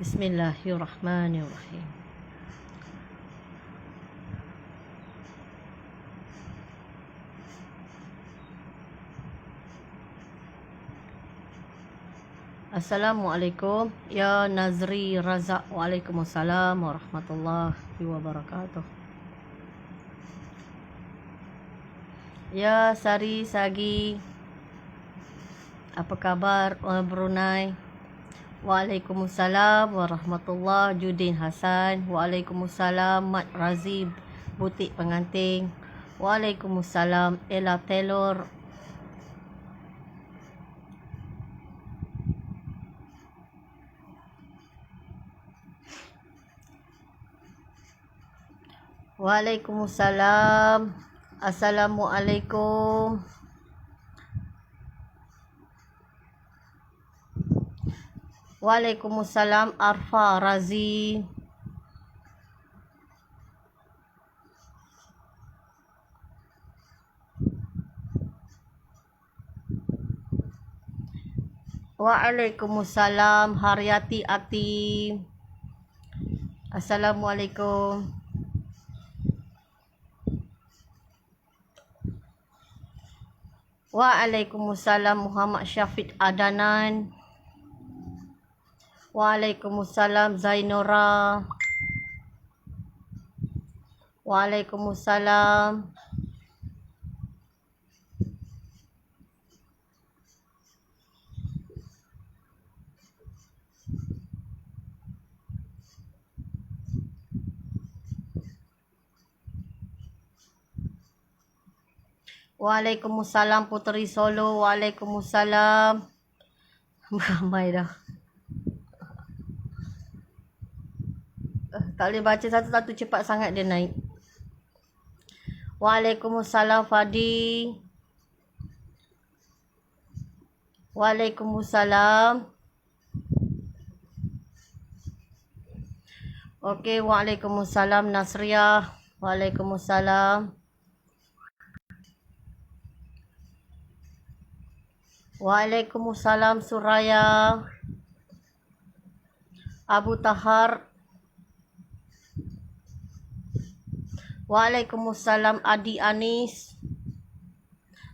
Bismillahirrahmanirrahim. Assalamualaikum ya Nazri Razak. Waalaikumsalam warahmatullahi wabarakatuh. Ya Sari Sagi, apa kabar Brunei? Waalaikumsalam warahmatullahi. Judin Hasan. Waalaikumsalam Mat Razib, butik pengantin. Waalaikumsalam Ella Taylor. Waalaikumsalam. Assalamualaikum. Waalaikumsalam Arfa Razi. Waalaikumsalam Haryati Ati. Assalamualaikum. Waalaikumsalam Muhammad Syafiq Adanan. Waalaikumsalam Zainora. Waalaikumsalam. Waalaikumsalam Puteri Solo. Waalaikumsalam. Ramai dah. Tak boleh baca satu-satu, cepat sangat dia naik. Waalaikumsalam Fadi. Waalaikumsalam. Okey, waalaikumsalam Nasriah. Waalaikumsalam. Waalaikumsalam Suraya. Abu Tahar. Waalaikumsalam Adi Anis.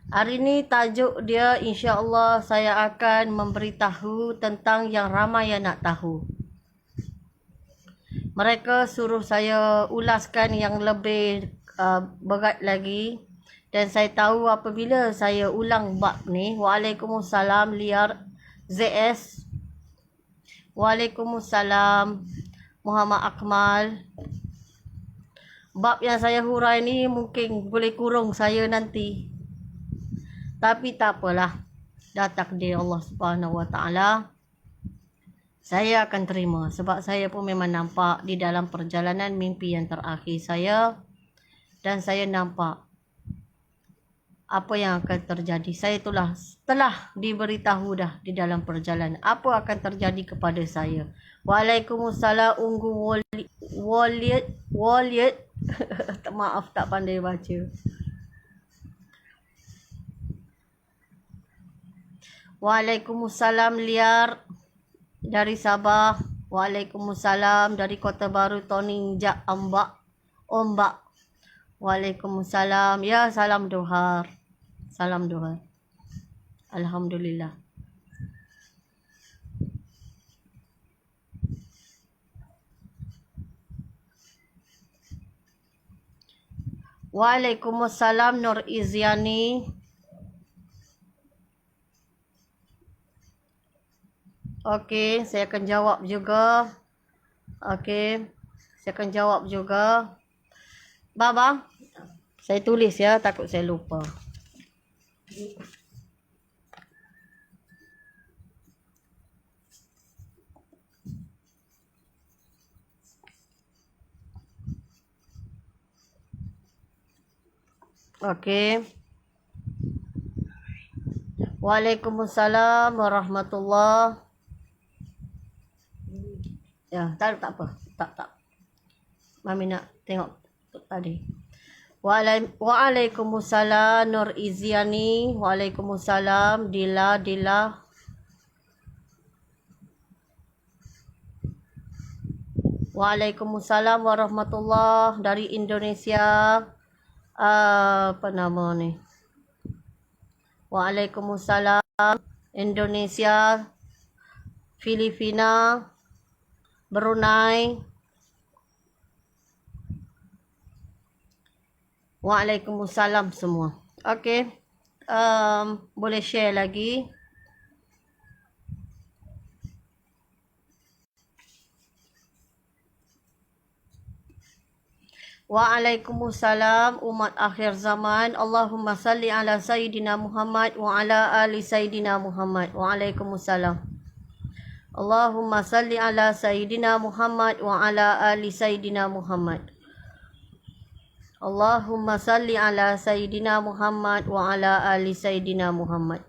Hari ni tajuk dia, insya-Allah saya akan memberitahu tentang yang ramai yang nak tahu. Mereka suruh saya ulaskan yang lebih berat lagi, dan saya tahu apabila saya ulang bab ni. Waalaikumsalam Liar ZS. Waalaikumsalam Muhammad Akmal. Bab yang saya hurai ni mungkin boleh kurung saya nanti, tapi tak apalah, dah takdir Allah Subhanahu Wa Taala. Saya akan terima, sebab saya pun memang nampak di dalam perjalanan mimpi yang terakhir saya, dan saya nampak apa yang akan terjadi. Saya telah diberitahu dah di dalam perjalanan apa akan terjadi kepada saya. Waalaikumsalam Unggu Waliat. Maaf, tak pandai baca. Waalaikumsalam Liar dari Sabah. Waalaikumsalam dari Kota Baru Toning Jak Ombak. Waalaikumsalam. Ya, salam dohar. Salam dohar. Alhamdulillah. Waalaikumsalam Nur Izyani. Okey, saya akan jawab juga. Okey, saya akan jawab juga. Baba, saya tulis ya, takut saya lupa. Okey. Waalaikumsalam warahmatullahi. Ya, tak apa. Tak. Mami nak tengok tadi. Waalaikumsalam Nur Izyani. Waalaikumsalam Dila. Waalaikumsalam warahmatullah dari Indonesia. Apa nama ni? Waalaikumsalam Indonesia, Filipina, Brunei. Waalaikumsalam semua. Okey. Boleh share lagi. Waalaikumsalam umat akhir zaman. Allahumma salli ala Sayyidina Muhammad wa ala ali Sayyidina Muhammad. Waalaikumsalam. Allahumma salli ala Sayyidina Muhammad wa ala ali Sayyidina Muhammad. Allahumma salli ala Sayyidina Muhammad wa ala ali Sayyidina Muhammad.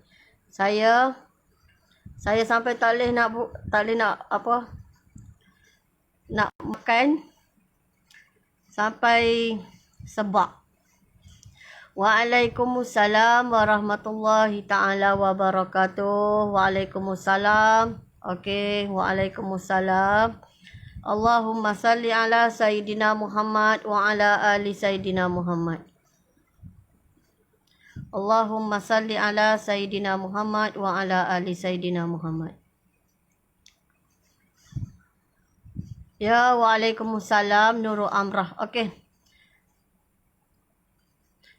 Saya sampai tak boleh nak makan sampai sebab. Waalaikumsalam warahmatullahi ta'ala wabarakatuh. Waalaikumsalam. Okey, waalaikumsalam. Allahumma salli ala Sayyidina Muhammad wa ala ali Sayyidina Muhammad. Allahumma salli ala Sayyidina Muhammad wa ala ali Sayyidina Muhammad. Ya, waalaikumsalam Nurul Amrah. Okey.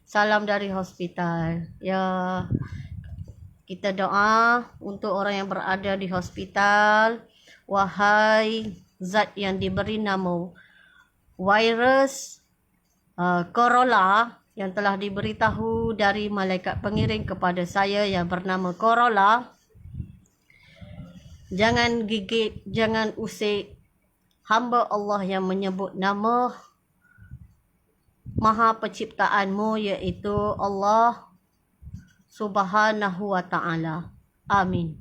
Salam dari hospital. Ya, kita doa untuk orang yang berada di hospital. Wahai zat yang diberi nama virus corona yang telah diberitahu dari malaikat pengiring kepada saya yang bernama corona. Jangan gigit, jangan usik hamba Allah yang menyebut nama Maha Penciptaanmu, iaitu Allah Subhanahu wa Ta'ala. Amin.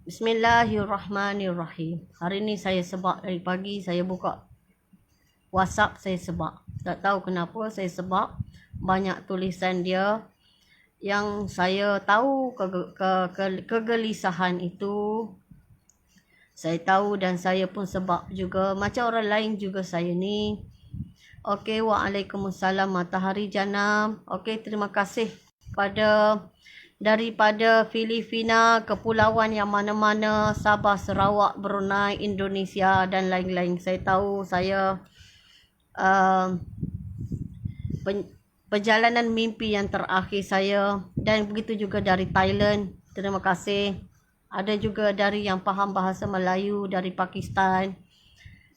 Bismillahirrahmanirrahim. Hari ni saya sebab dari pagi saya buka WhatsApp, saya sebab. Tak tahu kenapa saya sebab. Banyak tulisan dia yang saya tahu kegelisahan itu. Saya tahu dan saya pun sebab juga. Macam orang lain juga saya ni. Okey, waalaikumsalam Matahari Janam. Okey, terima kasih daripada Filipina, kepulauan yang mana-mana, Sabah, Sarawak, Brunei, Indonesia dan lain-lain. Saya tahu saya perjalanan mimpi yang terakhir saya, dan begitu juga dari Thailand. Terima kasih. Ada juga dari yang faham bahasa Melayu, dari Pakistan,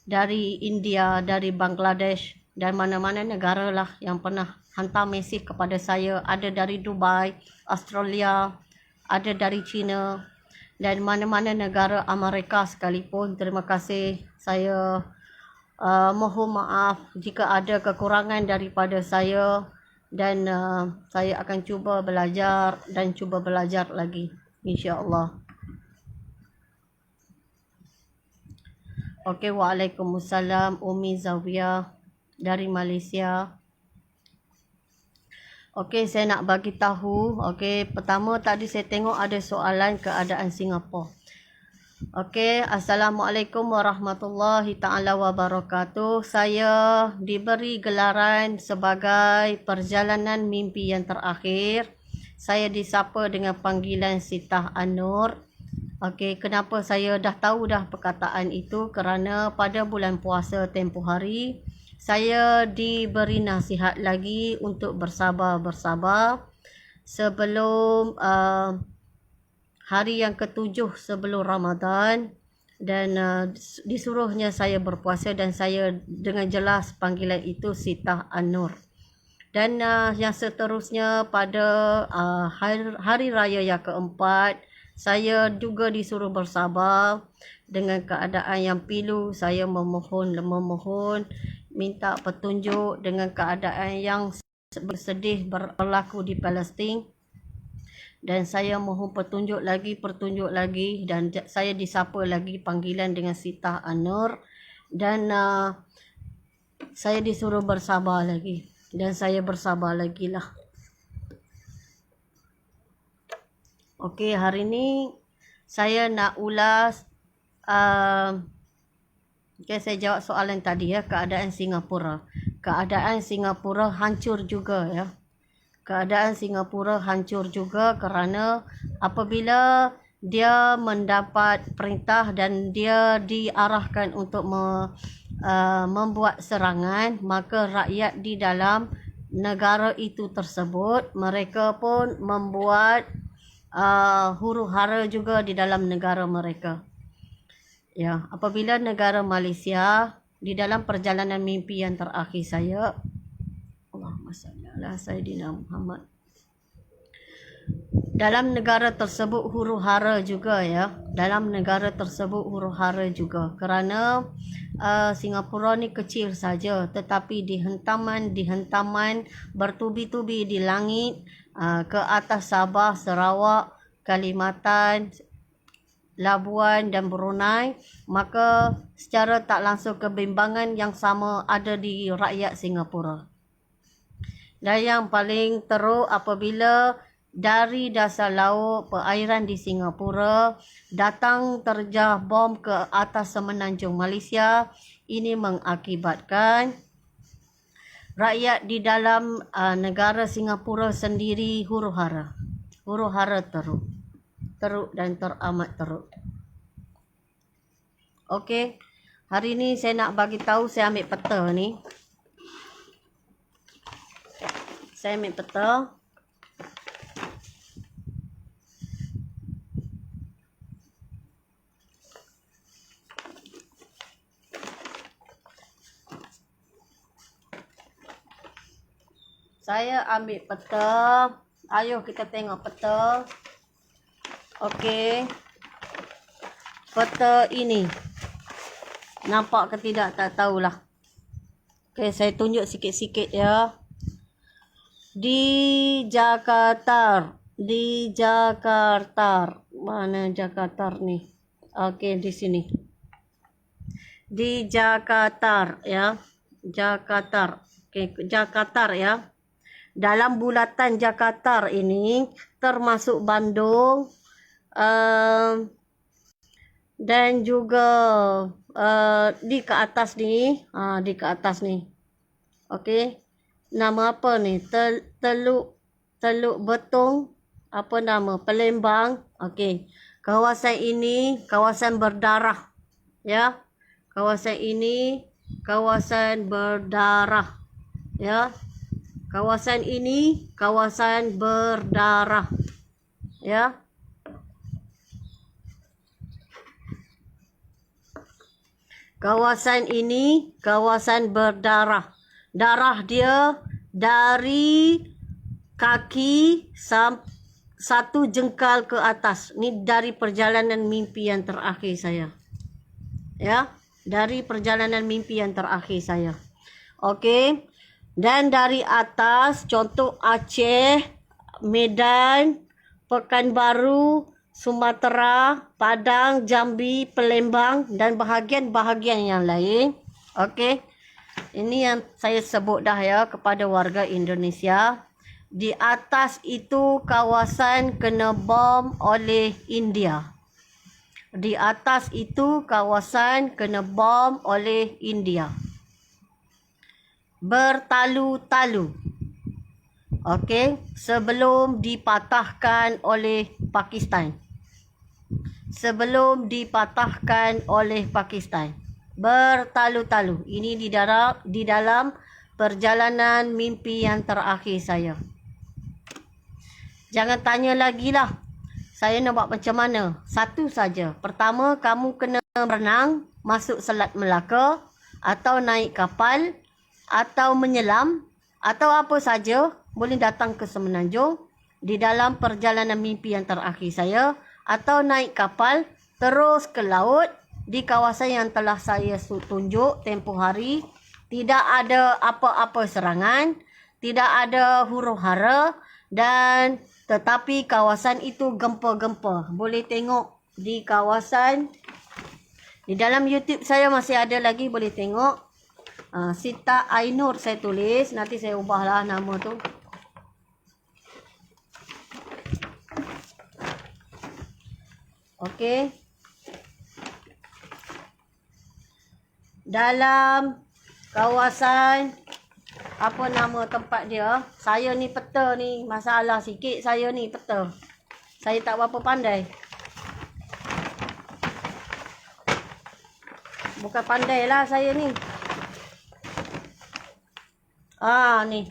dari India, dari Bangladesh dan mana-mana negara lah yang pernah hantar mesej kepada saya. Ada dari Dubai, Australia, ada dari China dan mana-mana negara Amerika sekalipun. Terima kasih. Saya mohon maaf jika ada kekurangan daripada saya, dan saya akan cuba belajar dan cuba belajar lagi, insya-Allah. Okey, waalaikumsalam Umi Zawiyah dari Malaysia. Okey, saya nak bagi tahu. Okey, pertama tadi saya tengok ada soalan keadaan Singapura. Okey, Assalamualaikum warahmatullahi ta'ala wabarakatuh. Saya diberi gelaran sebagai perjalanan mimpi yang terakhir. Saya disapa dengan panggilan Sitah An-Nur. Okey, kenapa saya dah tahu dah perkataan itu? Kerana pada bulan puasa tempoh hari, saya diberi nasihat lagi untuk bersabar-bersabar sebelum hari yang ke-7 sebelum Ramadan, dan disuruhnya saya berpuasa, dan saya dengan jelas panggilan itu Sitah An-Nur. Dan yang seterusnya pada hari raya yang keempat, saya juga disuruh bersabar dengan keadaan yang pilu. Saya memohon minta petunjuk dengan keadaan yang sedih berlaku di Palestin. Dan saya mohon petunjuk lagi, dan saya disapa lagi panggilan dengan Sitah An-Nur, dan saya disuruh bersabar lagi, dan saya bersabar lagi lah. Okey, hari ni saya nak ulas okey, saya jawab soalan tadi ya, keadaan Singapura. Keadaan Singapura hancur juga ya. Keadaan Singapura hancur juga kerana apabila dia mendapat perintah dan dia diarahkan untuk membuat serangan, maka rakyat di dalam negara itu tersebut mereka pun membuat huru-hara juga di dalam negara mereka. Ya, apabila negara Malaysia di dalam perjalanan mimpi yang terakhir saya, Allahumma salli ala Sayyidina Muhammad. Dalam negara tersebut huru-hara juga ya. Dalam negara tersebut huru-hara juga. Kerana Singapura ni kecil saja, tetapi di hentaman bertubi-tubi di langit, ke atas Sabah, Sarawak, Kalimantan, Labuan dan Brunei, maka secara tak langsung kebimbangan yang sama ada di rakyat Singapura. Dan yang paling teruk apabila dari dasar laut perairan di Singapura datang terjah bom ke atas semenanjung Malaysia, ini mengakibatkan rakyat di dalam negara Singapura sendiri huru-hara. Huru-hara teruk dan teramat teruk. Okey, hari ni saya nak bagi tahu, saya ambil peta ni. Saya ambil peta. Saya ambil peta. Ayo kita tengok peta. Okey. Peta ini. Nampak ke tidak? Tak tahulah. Okey, saya tunjuk sikit-sikit ya. Di Jakarta. Mana Jakarta ni? Okey, di sini. Di Jakarta ya. Jakarta. Okey, Jakarta ya. Dalam bulatan Jakarta ini termasuk Bandung, dan juga di ke atas ni, okey, nama apa ni, Teluk Betong, apa nama, Palembang. Okey, kawasan ini kawasan berdarah ya. Kawasan ini kawasan berdarah ya. Kawasan ini kawasan berdarah ya. Kawasan ini kawasan berdarah. Darah dia dari kaki satu jengkal ke atas. Ni dari perjalanan mimpi yang terakhir saya. Ya, dari perjalanan mimpi yang terakhir saya. Okey. Dan dari atas, contoh Aceh, Medan, Pekanbaru, Sumatera, Padang, Jambi, Palembang dan bahagian-bahagian yang lain. Okey. Ini yang saya sebut dah ya kepada warga Indonesia. Di atas itu kawasan kena bom oleh India. Di atas itu kawasan kena bom oleh India. Bertalu-talu. Okey, sebelum dipatahkan oleh Pakistan. Sebelum dipatahkan oleh Pakistan. Bertalu-talu. Ini di dalam perjalanan mimpi yang terakhir saya. Jangan tanya lagi lah. Saya nak buat macam mana? Satu saja. Pertama, kamu kena berenang, masuk Selat Melaka, atau naik kapal, atau menyelam, atau apa saja boleh datang ke Semenanjung di dalam perjalanan mimpi yang terakhir saya, atau naik kapal terus ke laut di kawasan yang telah saya tunjuk tempoh hari. Tidak ada apa-apa serangan, tidak ada huru-hara, dan tetapi kawasan itu gempa-gempa. Boleh tengok di kawasan, di dalam YouTube saya masih ada lagi, boleh tengok. Sita Ainur saya tulis, nanti saya ubahlah nama tu. Okey. Dalam kawasan, apa nama tempat dia? Saya ni peta ni, masalah sikit saya ni peta. Saya tak berapa pandai. Bukan pandai lah saya ni. Ni.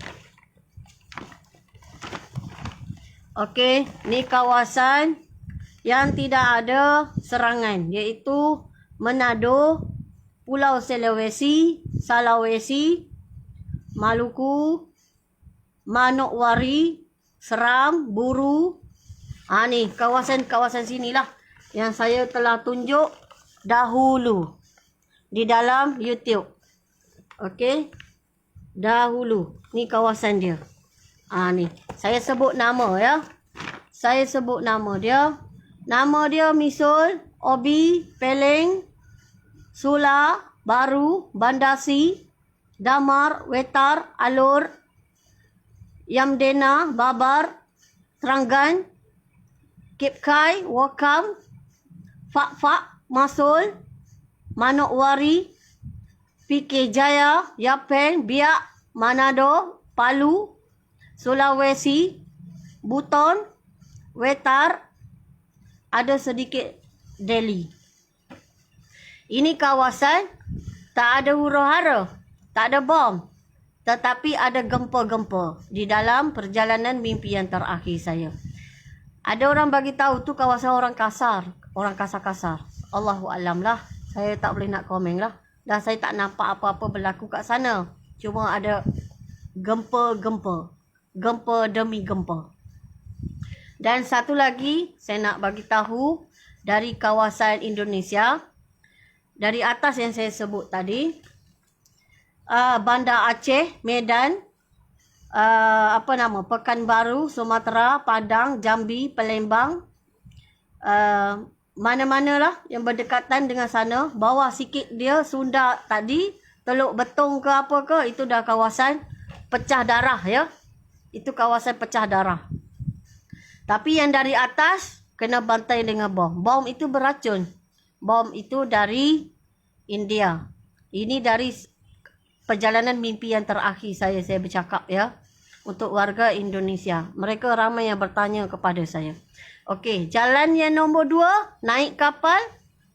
Okey, ni kawasan yang tidak ada serangan, iaitu Manado, Pulau Sulawesi, Maluku, Manokwari, Seram, Buru. Ni kawasan-kawasan sinilah yang saya telah tunjuk dahulu di dalam YouTube. Okey. Dahulu. Ni kawasan dia. Ni. Saya sebut nama ya. Saya sebut nama dia. Nama dia Misul, Obi, Peleng, Sula, Baru, Bandasi, Damar, Wetar, Alor, Yamdena, Babar, Terangan, Kipkai, Wakam, Fak, Masul, Manokwari, PK Jaya, Yapeng, Biak, Manado, Palu, Sulawesi, Buton, Wetar, ada sedikit Delhi. Ini kawasan tak ada huru-hara, tak ada bom, tetapi ada gempa-gempa di dalam perjalanan mimpi yang terakhir saya. Ada orang bagi tahu tu kawasan orang kasar, orang kasar-kasar. Allahu alam lah. Saya tak boleh nak komen lah. Dan saya tak nampak apa-apa berlaku kat sana. Cuma ada gempa-gempa. Gempa demi gempa. Dan satu lagi saya nak bagi tahu dari kawasan Indonesia. Dari atas yang saya sebut tadi. Bandar Aceh, Medan, Pekanbaru, Sumatera, Padang, Jambi, Palembang, mana-manalah yang berdekatan dengan sana. Bawah sikit dia Sunda tadi, Teluk Betong ke apa ke, itu dah kawasan pecah darah ya. Itu kawasan pecah darah. Tapi yang dari atas kena bantai dengan bom. Bom itu beracun. Bom itu dari India. Ini dari perjalanan mimpi yang terakhir saya bercakap ya. Untuk warga Indonesia. Mereka ramai yang bertanya kepada saya. Okey, jalan yang nombor 2, naik kapal,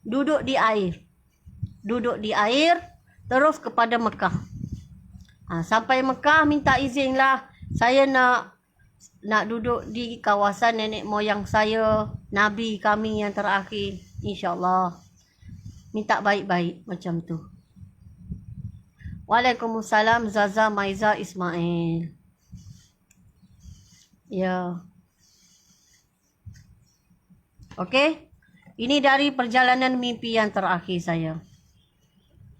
duduk di air. Duduk di air, terus kepada Mekah. Sampai Mekah minta izinlah. Saya nak duduk di kawasan nenek moyang saya, Nabi kami yang terakhir. InsyaAllah. Minta baik-baik macam tu. Waalaikumsalam Zaza Maiza Ismail. Ya. Okey. Ini dari perjalanan mimpi yang terakhir saya.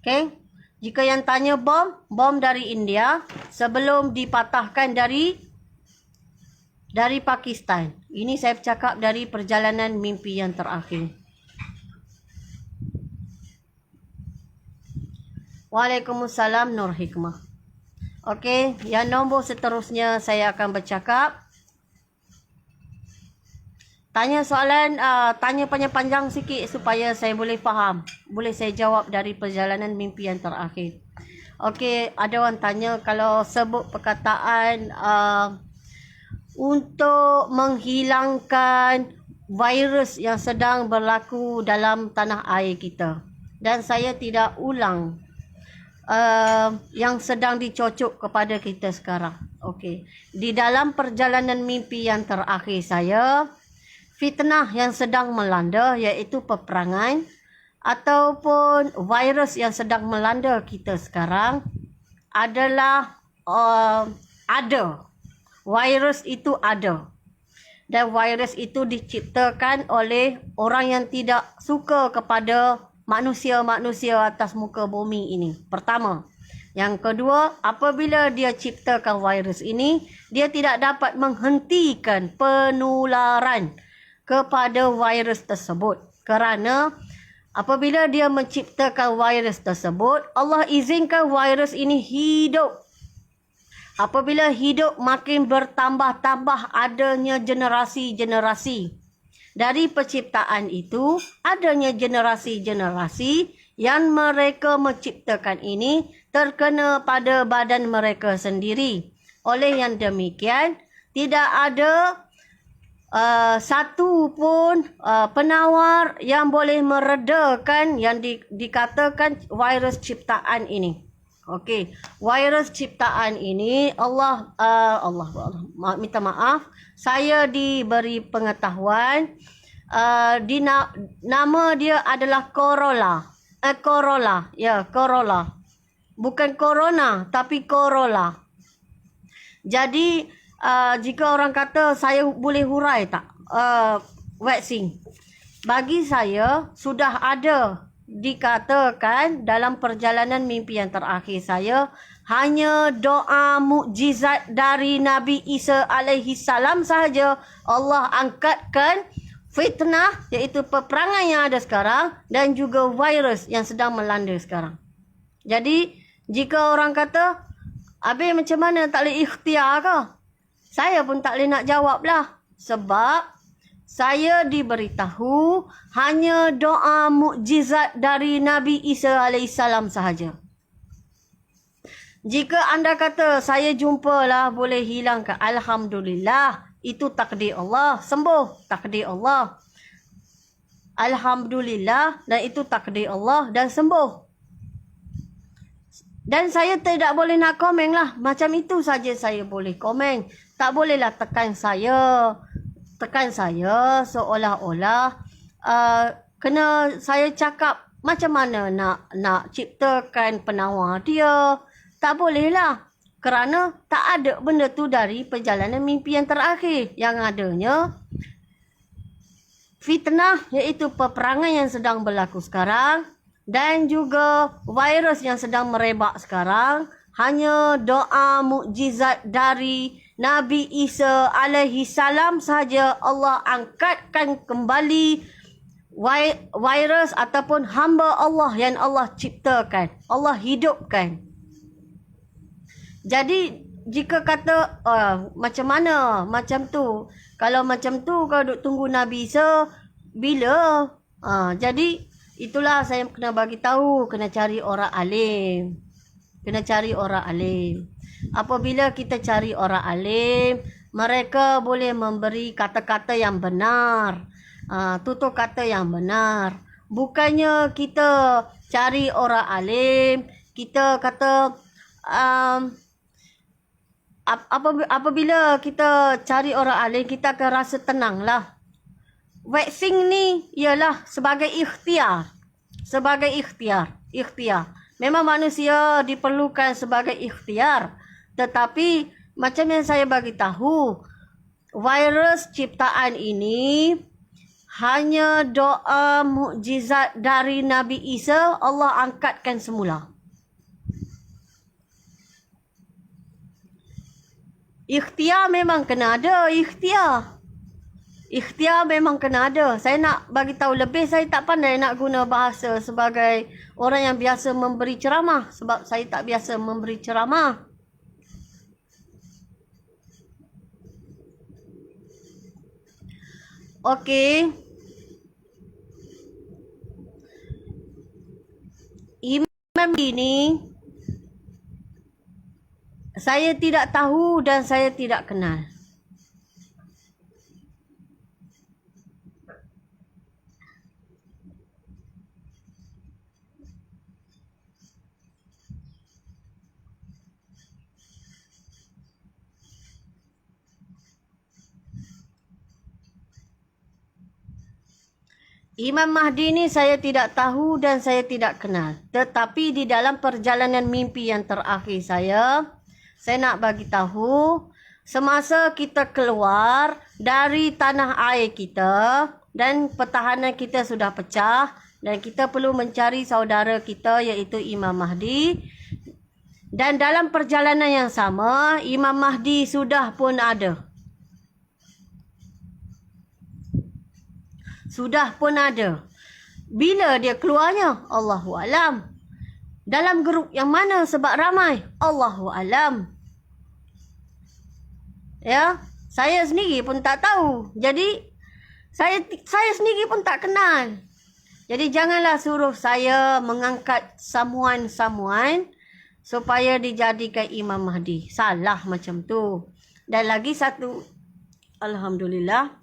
Okey. Jika yang tanya bom dari India sebelum dipatahkan dari Pakistan. Ini saya bercakap dari perjalanan mimpi yang terakhir. Waalaikumsalam Nur Hikmah. Okey, yang nombor seterusnya saya akan bercakap. Tanya soalan, tanya panjang-panjang sikit supaya saya boleh faham. Boleh saya jawab dari perjalanan mimpi yang terakhir. Okey, ada orang tanya kalau sebut perkataan untuk menghilangkan virus yang sedang berlaku dalam tanah air kita. Dan saya tidak ulang yang sedang dicocok kepada kita sekarang. Okey. Di dalam perjalanan mimpi yang terakhir saya, fitnah yang sedang melanda iaitu peperangan ataupun virus yang sedang melanda kita sekarang adalah ada. Virus itu ada. Dan virus itu diciptakan oleh orang yang tidak suka kepada manusia-manusia atas muka bumi ini. Pertama. Yang kedua, apabila dia ciptakan virus ini, dia tidak dapat menghentikan penularan kepada virus tersebut. Kerana apabila dia menciptakan virus tersebut, Allah izinkan virus ini hidup. Apabila hidup makin bertambah-tambah adanya generasi-generasi. dari penciptaan itu adanya generasi-generasi yang mereka menciptakan ini terkena pada badan mereka sendiri. Oleh yang demikian, tidak ada satu pun penawar yang boleh meredakan yang dikatakan virus ciptaan ini. Okey, virus ciptaan ini Allah minta maaf, saya diberi pengetahuan nama dia adalah Corolla. Corolla. Bukan corona tapi Corolla. Jadi jika orang kata saya boleh hurai tak vaksin, bagi saya sudah ada dikatakan dalam perjalanan mimpi yang terakhir saya, hanya doa mukjizat dari Nabi Isa alaihi salam sahaja Allah angkatkan fitnah, iaitu peperangan yang ada sekarang dan juga virus yang sedang melanda sekarang. Jadi jika orang kata, habis macam mana tak boleh ikhtiar ke? Saya pun tak boleh nak jawab lah. Sebab saya diberitahu hanya doa mukjizat dari Nabi Isa AS sahaja. Jika anda kata saya jumpalah boleh hilangkan, Alhamdulillah, itu takdir Allah. Sembuh, takdir Allah. Alhamdulillah, dan itu takdir Allah dan sembuh. Dan saya tidak boleh nak komen lah. Macam itu saja saya boleh komen. Tak bolehlah tekan saya seolah-olah kena saya cakap macam mana nak ciptakan penawar dia. Tak bolehlah. Kerana tak ada benda tu dari perjalanan mimpi yang terakhir. Yang adanya fitnah, iaitu peperangan yang sedang berlaku sekarang dan juga virus yang sedang merebak sekarang. Hanya doa mukjizat dari Nabi Isa alaihi salam sahaja Allah angkatkan kembali virus ataupun hamba Allah yang Allah ciptakan, Allah hidupkan. Jadi jika kata macam mana macam tu, kalau macam tu kau duk tunggu Nabi Isa bila? Jadi itulah saya kena bagi tahu, kena cari orang alim. Kena cari orang alim. Apabila kita cari orang alim, mereka boleh memberi kata-kata yang benar. Tutur kata yang benar. Bukannya kita cari orang alim, kita kata apabila kita cari orang alim, kita akan rasa tenang lah. Vaksin ni ialah sebagai ikhtiar. Sebagai ikhtiar. Memang manusia diperlukan sebagai ikhtiar. Tetapi macam yang saya bagi tahu, virus ciptaan ini hanya doa mukjizat dari Nabi Isa Allah angkatkan semula. Ikhtiar memang kena ada, ikhtiar memang kena ada. Saya nak bagi tahu lebih, saya tak pandai nak guna bahasa sebagai orang yang biasa memberi ceramah. Sebab saya tak biasa memberi ceramah. Okey. Imam ini saya tidak tahu dan saya tidak kenal. Imam Mahdi ni saya tidak tahu dan saya tidak kenal. Tetapi di dalam perjalanan mimpi yang terakhir saya nak bagi tahu, semasa kita keluar dari tanah air kita dan pertahanan kita sudah pecah dan kita perlu mencari saudara kita iaitu Imam Mahdi. Dan dalam perjalanan yang sama, Imam Mahdi sudah pun ada. Bila dia keluarnya? Allahu alam. Dalam grup yang mana sebab ramai? Allahu alam. Ya, saya sendiri pun tak tahu. Jadi Saya sendiri pun tak kenal. Jadi janganlah suruh saya mengangkat samuan-samuan supaya dijadikan Imam Mahdi. Salah macam tu. Dan lagi satu, alhamdulillah,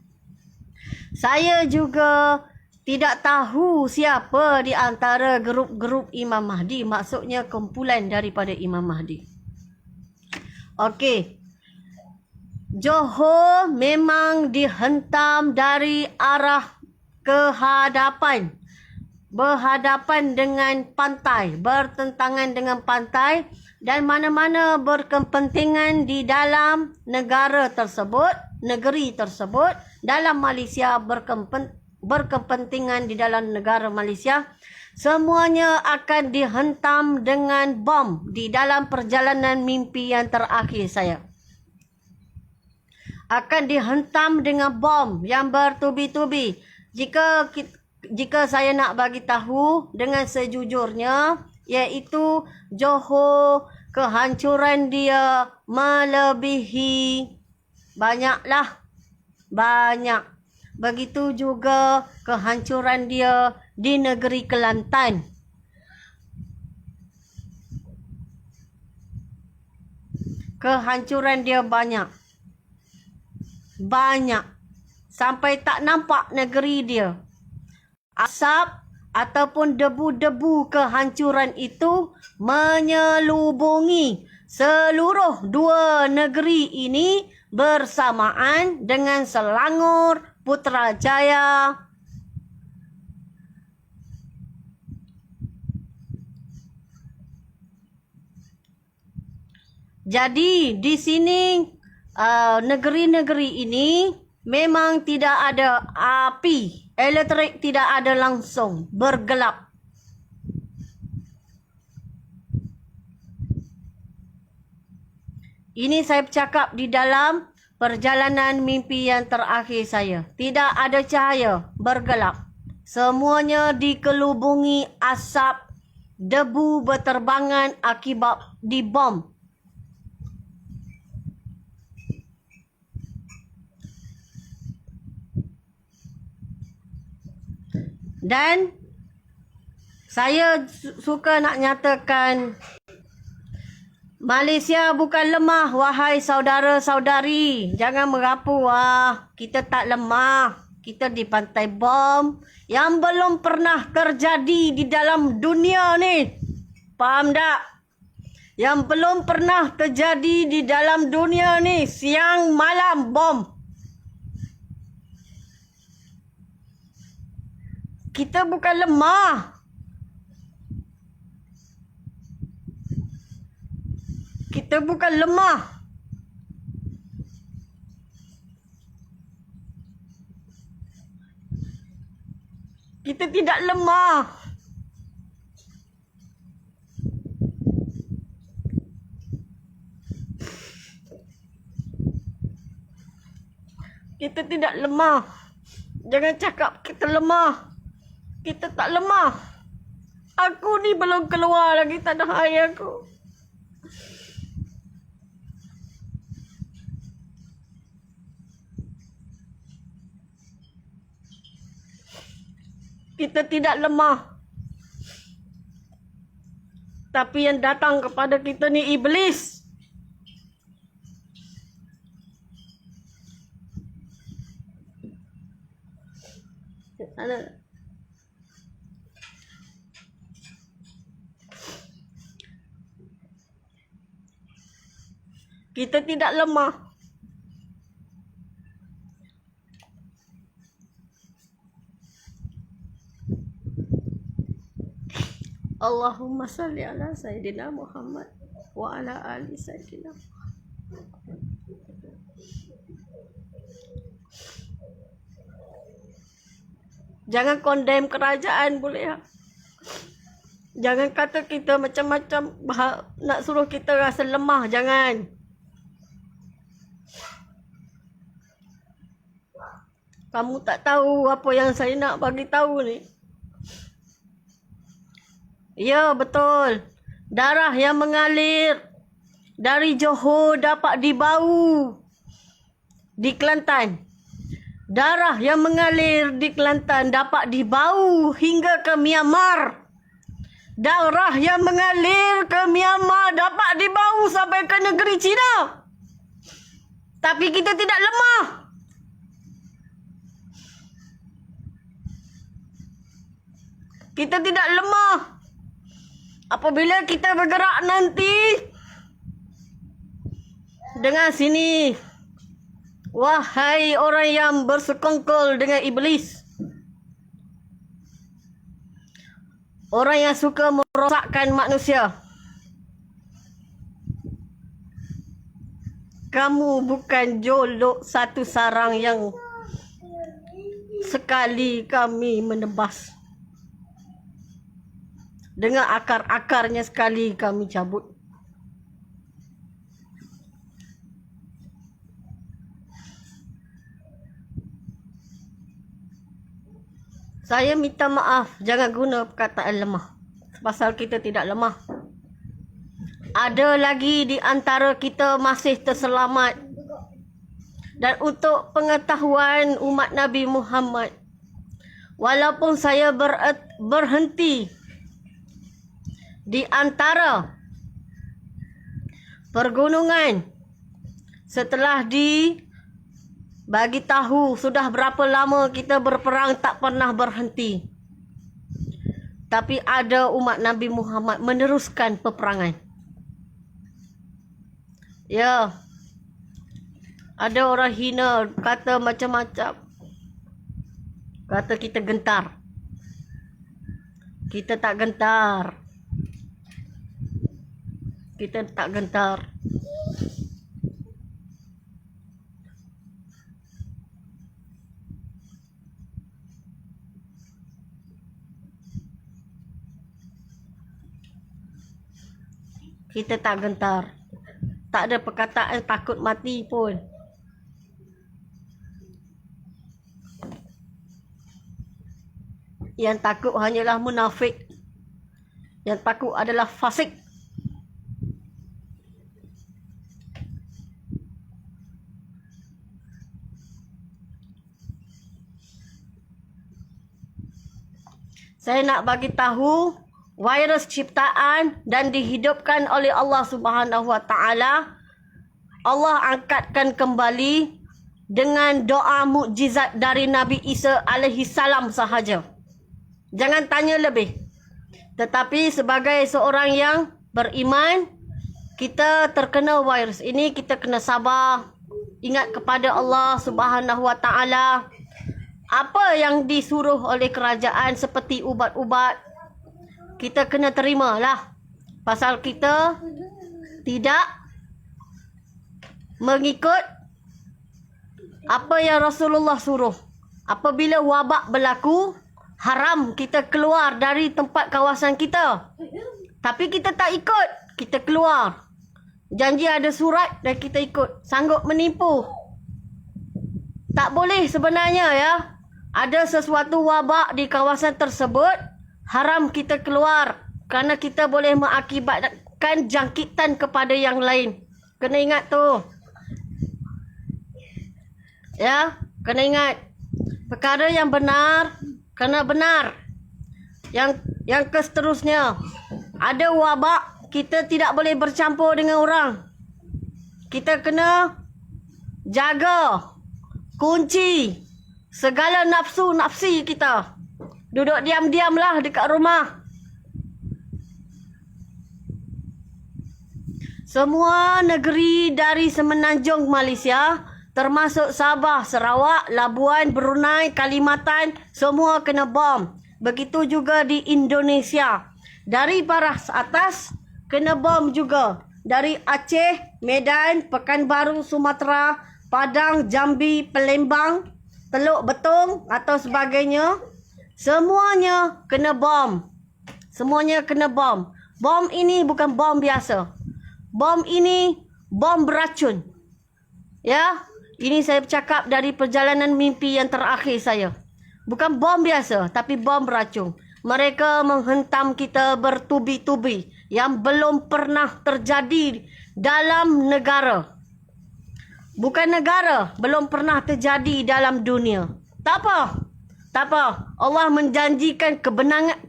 saya juga tidak tahu siapa di antara grup-grup Imam Mahdi. Maksudnya kumpulan daripada Imam Mahdi. Okey. Johor memang dihentam dari arah kehadapan. Berhadapan dengan pantai. Bertentangan dengan pantai. Dan mana-mana berkepentingan di dalam negara tersebut. Negeri tersebut. Dalam Malaysia berkepentingan di dalam negara Malaysia. Semuanya akan dihentam dengan bom. Di dalam perjalanan mimpi yang terakhir saya. Akan dihentam dengan bom yang bertubi-tubi. Jika saya nak bagi tahu dengan sejujurnya, iaitu Johor kehancuran dia melebihi banyaklah. Banyak. Begitu juga kehancuran dia di negeri Kelantan. Kehancuran dia banyak. Banyak. Sampai tak nampak negeri dia. Asap ataupun debu-debu kehancuran itu menyelubungi seluruh dua negeri ini bersamaan dengan Selangor, Putrajaya. Jadi di sini negeri-negeri ini memang tidak ada api, elektrik tidak ada langsung, bergelap. Ini saya bercakap di dalam perjalanan mimpi yang terakhir saya. Tidak ada cahaya, bergelap. Semuanya dikelubungi asap, debu berterbangan akibat dibom. Dan saya suka nak nyatakan, Malaysia bukan lemah, wahai saudara-saudari. Jangan merapu. Kita tak lemah. Kita di pantai bom yang belum pernah terjadi di dalam dunia ni. Faham tak? Yang belum pernah terjadi di dalam dunia ni. Siang malam bom. Kita bukan lemah. Kita bukan lemah. Kita tidak lemah. Kita tidak lemah. Jangan cakap kita lemah. Kita tak lemah. Aku ni belum keluar lagi tanah air aku. Kita tidak lemah. Tapi yang datang kepada kita ni iblis. Kita tidak lemah. Allahumma salli ala Sayyidina Muhammad wa ala ali Sayyidina Muhammad. Jangan condemn kerajaan boleh. Jangan kata kita macam-macam nak suruh kita rasa lemah. Jangan. Kamu tak tahu apa yang saya nak bagi tahu ni. Ya, betul. Darah yang mengalir dari Johor dapat dibau di Kelantan. Darah yang mengalir di Kelantan dapat dibau hingga ke Myanmar. Darah yang mengalir ke Myanmar dapat dibau sampai ke negeri China. Tapi kita tidak lemah. Kita tidak lemah. Apabila kita bergerak nanti dengan sini, wahai orang yang bersekongkol dengan iblis, orang yang suka merosakkan manusia, kamu bukan jolok satu sarang yang sekali kami menebas. Dengan akar-akarnya sekali kami cabut. Saya minta maaf, jangan guna perkataan lemah. Pasal kita tidak lemah. Ada lagi di antara kita masih terselamat. Dan untuk pengetahuan umat Nabi Muhammad, walaupun saya berhenti di antara pergunungan setelah bagi tahu sudah berapa lama kita berperang tak pernah berhenti. Tapi ada umat Nabi Muhammad meneruskan peperangan. Ya. Ada orang hina, kata macam-macam. Kata kita gentar. Kita tak gentar. Kita tak gentar. Kita tak gentar. Tak ada perkataan takut mati pun. Yang takut hanyalah munafik. Yang takut adalah fasik. Saya nak bagi tahu virus ciptaan dan dihidupkan oleh Allah Subhanahu Wa Taala. Allah angkatkan kembali dengan doa mukjizat dari Nabi Isa alaihi salam sahaja. Jangan tanya lebih. Tetapi sebagai seorang yang beriman, kita terkena virus ini, kita kena sabar, ingat kepada Allah Subhanahu Wa Taala. Apa yang disuruh oleh kerajaan seperti ubat-ubat, kita kena terimalah. Pasal kita tidak mengikut apa yang Rasulullah suruh. Apabila wabak berlaku, haram kita keluar dari tempat kawasan kita. Tapi kita tak ikut, kita keluar. Janji ada surat dan kita ikut. Sanggup menipu. Tak boleh sebenarnya ya. Ada sesuatu wabak di kawasan tersebut, haram kita keluar. Kerana kita boleh mengakibatkan jangkitan kepada yang lain. Kena ingat tu. Ya, kena ingat. Perkara yang benar, kena benar. Yang seterusnya, ada wabak, kita tidak boleh bercampur dengan orang. Kita kena jaga, kunci segala nafsu-nafsi kita. Duduk diam-diamlah dekat rumah. Semua negeri dari Semenanjung Malaysia, termasuk Sabah, Sarawak, Labuan, Brunei, Kalimantan, semua kena bom. Begitu juga di Indonesia. Dari paras atas, kena bom juga. Dari Aceh, Medan, Pekanbaru, Sumatera, Padang, Jambi, Palembang, Teluk Betung atau sebagainya, semuanya kena bom. Semuanya kena bom. Bom ini bukan bom biasa. Bom ini bom beracun. Ya, ini saya bercakap dari perjalanan mimpi yang terakhir saya. Bukan bom biasa, tapi bom beracun. Mereka menghentam kita bertubi-tubi yang belum pernah terjadi dalam negara. Bukan negara. Belum pernah terjadi dalam dunia. Tak apa. Tak apa. Allah menjanjikan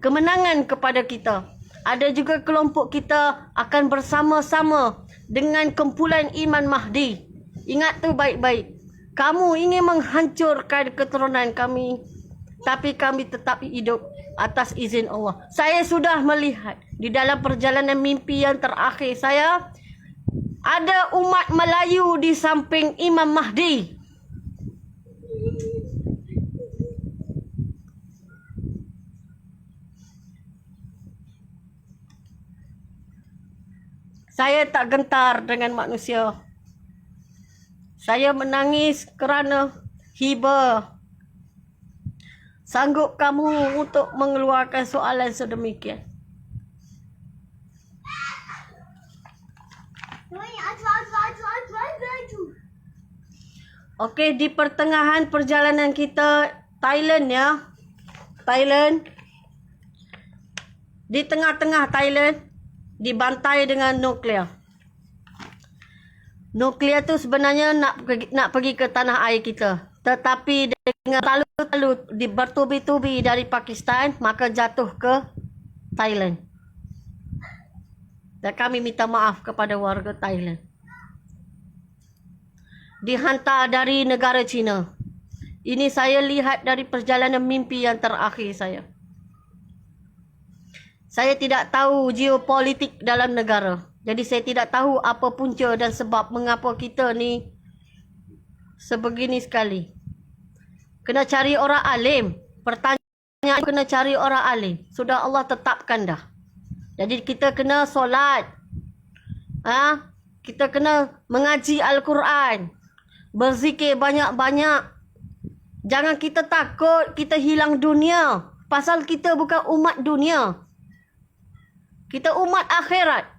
kemenangan kepada kita. Ada juga kelompok kita akan bersama-sama dengan kumpulan Iman Mahdi. Ingat tu baik-baik. Kamu ingin menghancurkan keturunan kami, tapi kami tetap hidup atas izin Allah. Saya sudah melihat di dalam perjalanan mimpi yang terakhir saya, ada umat Melayu di samping Imam Mahdi. Saya tak gentar dengan manusia. Saya menangis kerana hiba. Sanggup kamu untuk mengeluarkan soalan sedemikian? Okey, di pertengahan perjalanan kita Thailand ya. Thailand. Di tengah-tengah Thailand dibantai dengan nuklear. Nuklear tu sebenarnya nak pergi ke tanah air kita. Tetapi dengan lalu bertubi-tubi dari Pakistan, maka jatuh ke Thailand. Dan kami minta maaf kepada warga Thailand. Dihantar dari negara China. Ini saya lihat dari perjalanan mimpi yang terakhir saya. Saya tidak tahu geopolitik dalam negara. Jadi saya tidak tahu apa punca dan sebab mengapa kita ni sebegini sekali. Kena cari orang alim. Pertanyaan kena cari orang alim. Sudah Allah tetapkan dah. Jadi kita kena solat. Kita kena mengaji Al-Quran. Berzikir banyak-banyak. Jangan kita takut kita hilang dunia. Pasal kita bukan umat dunia. Kita umat akhirat.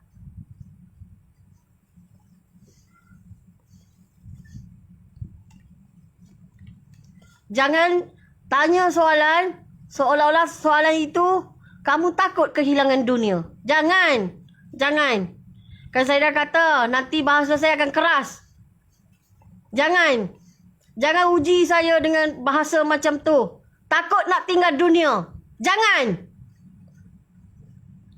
Jangan tanya soalan seolah-olah soalan itu kamu takut kehilangan dunia. Jangan. Jangan. Kan saya dah kata nanti bahasa saya akan keras. Jangan. Jangan uji saya dengan bahasa macam tu. Takut nak tinggal dunia. Jangan.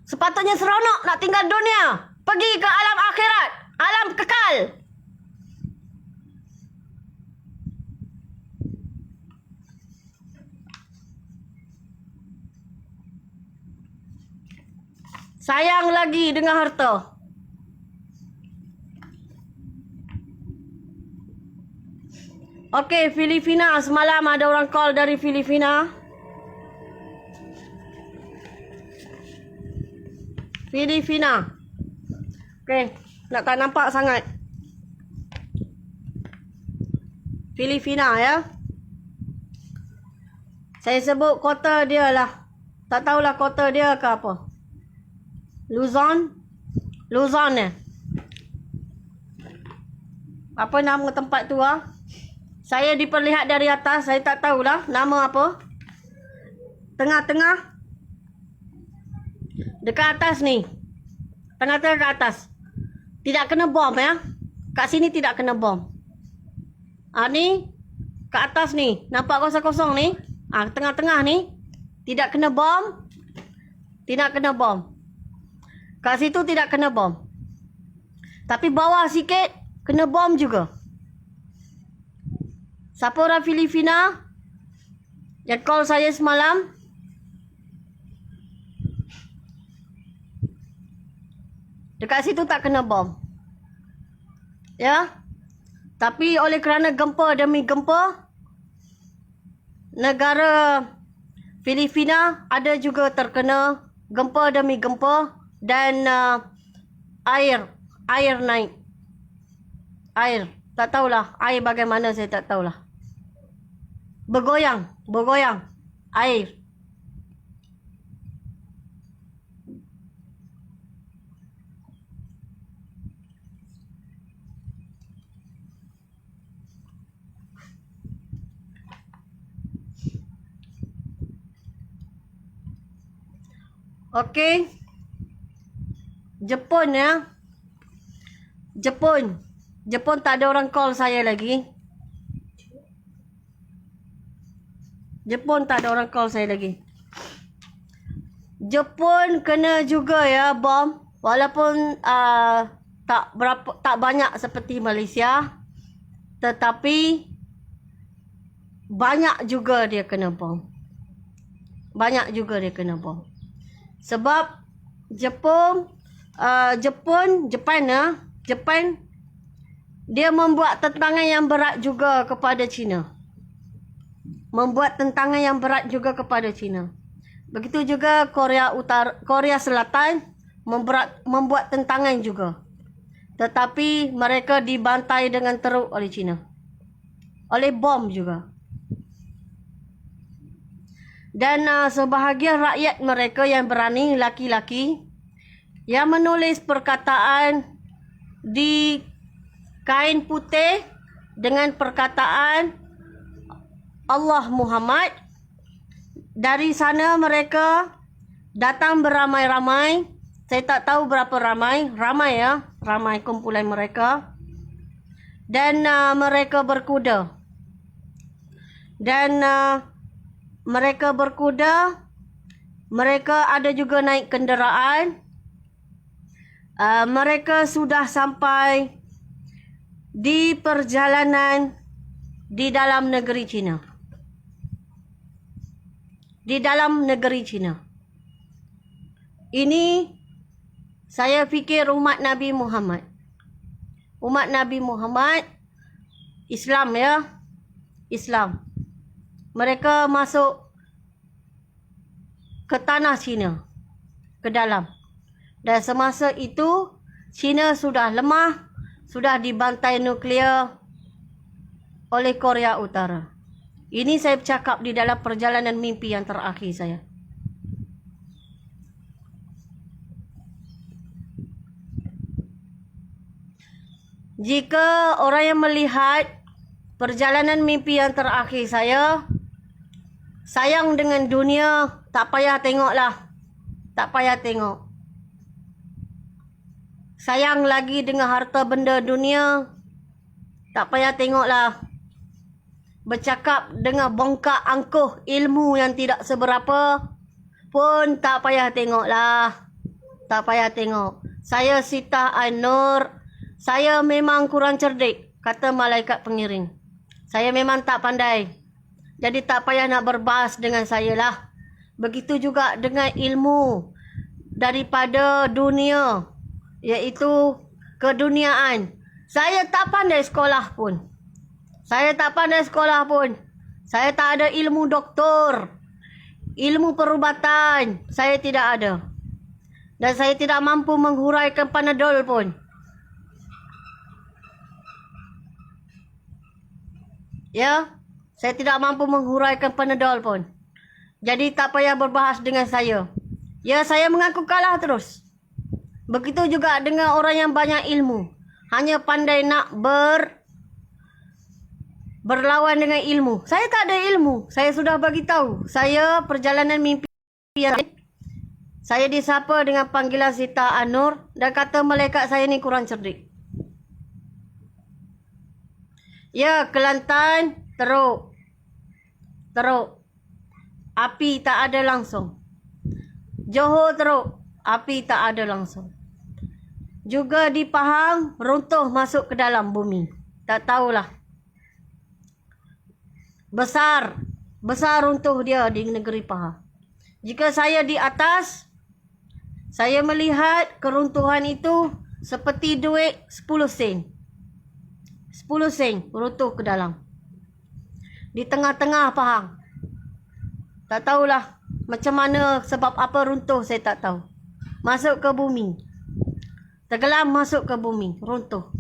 Sepatutnya seronok nak tinggal dunia. Pergi ke alam akhirat. Alam kekal. Sayang lagi dengan harta. Okey, Filipina. Semalam ada orang call dari Filipina. Filipina. Okey, nak tak nampak sangat. Filipina ya. Saya sebut kota dia lah. Tak tahulah kota dia ke apa. Luzon. Luzon eh. Apa nama tempat tu ah? Saya diperlihat dari atas, saya tak tahulah nama apa. Tengah-tengah. Dekat atas ni. Tengah-tengah ke atas. Tidak kena bom ya. Kat sini tidak kena bom. Ni. Kat atas ni. Nampak kosong-kosong ni. Tengah-tengah ni. Tidak kena bom. Tidak kena bom. Kat situ tidak kena bom. Tapi bawah sikit kena bom juga. Siapa orang Filipina yang call saya semalam? Dekat situ tak kena bom. Ya. Tapi oleh kerana gempa demi gempa, negara Filipina ada juga terkena gempa demi gempa dan air naik. Air. Tak tahulah. Air bagaimana saya tak tahulah. Bergoyang. Air. Okey. Jepun ya. Jepun. Jepun tak ada orang call saya lagi. Jepun tak ada orang call saya lagi. Jepun kena juga ya bom. Walaupun tak banyak seperti Malaysia, tetapi banyak juga dia kena bom. Banyak juga dia kena bom. Sebab Jepun dia membuat tentangan yang berat juga kepada China. Begitu juga Korea Selatan membuat tentangan juga. Tetapi mereka dibantai dengan teruk oleh China. Oleh bom juga. Dan sebahagian rakyat mereka yang berani, laki-laki, yang menulis perkataan di kain putih dengan perkataan Allah Muhammad. Dari sana mereka datang beramai-ramai. Saya tak tahu berapa ramai. Ramai ya. Ramai kumpulan mereka. Dan mereka berkuda. Mereka ada juga naik kenderaan. Mereka sudah sampai di perjalanan di dalam negeri China. Ini saya fikir umat Nabi Muhammad. Islam ya. Islam. Mereka masuk ke tanah China. Ke dalam. Dan semasa itu China sudah lemah. Sudah dibantai nuklear oleh Korea Utara. Ini saya bercakap di dalam perjalanan mimpi yang terakhir saya. Jika orang yang melihat perjalanan mimpi yang terakhir saya, sayang dengan dunia, tak payah tengoklah. Tak payah tengok. Sayang lagi dengan harta benda dunia, tak payah tengoklah. Bercakap dengan bongkak angkuh ilmu yang tidak seberapa pun tak payah tengoklah. Tak payah tengok. Saya Sita An-Nur. Saya memang kurang cerdik, kata malaikat pengiring. Saya memang tak pandai. Jadi tak payah nak berbahas dengan saya lah. Begitu juga dengan ilmu daripada dunia, iaitu keduniaan. Saya tak pandai sekolah pun. Saya tak ada ilmu doktor. Ilmu perubatan saya tidak ada. Dan saya tidak mampu menghuraikan Panadol pun. Ya, saya tidak mampu menghuraikan Panadol pun. Jadi tak payah berbahas dengan saya. Ya, saya mengaku kalah terus. Begitu juga dengan orang yang banyak ilmu. Hanya pandai nak berlawan dengan ilmu. Saya tak ada ilmu. Saya sudah bagi tahu. Saya perjalanan mimpi. Saya disapa dengan panggilan Sita An-Nur dan kata malaikat saya ni kurang cerdik. Ya, Kelantan teruk. Api tak ada langsung. Johor teruk. Api tak ada langsung. Juga di Pahang runtuh masuk ke dalam bumi. Tak tahulah. Besar runtuh dia di negeri Pahang. Jika saya di atas, saya melihat keruntuhan itu seperti duit 10 sen. 10 sen runtuh ke dalam. Di tengah-tengah Pahang. Tak tahulah macam mana, sebab apa runtuh saya tak tahu. Masuk ke bumi. Tenggelam masuk ke bumi, runtuh.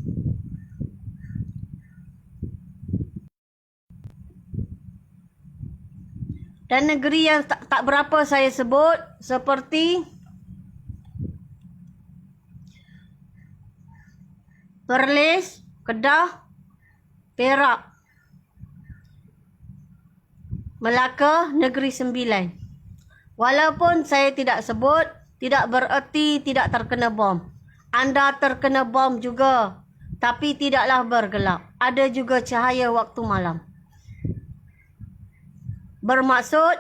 Dan negeri yang tak berapa saya sebut, seperti Perlis, Kedah, Perak, Melaka, Negeri Sembilan. Walaupun saya tidak sebut, tidak bererti tidak terkena bom. Anda terkena bom juga. tapi tidaklah bergelap. Ada juga cahaya waktu malam. Bermaksud,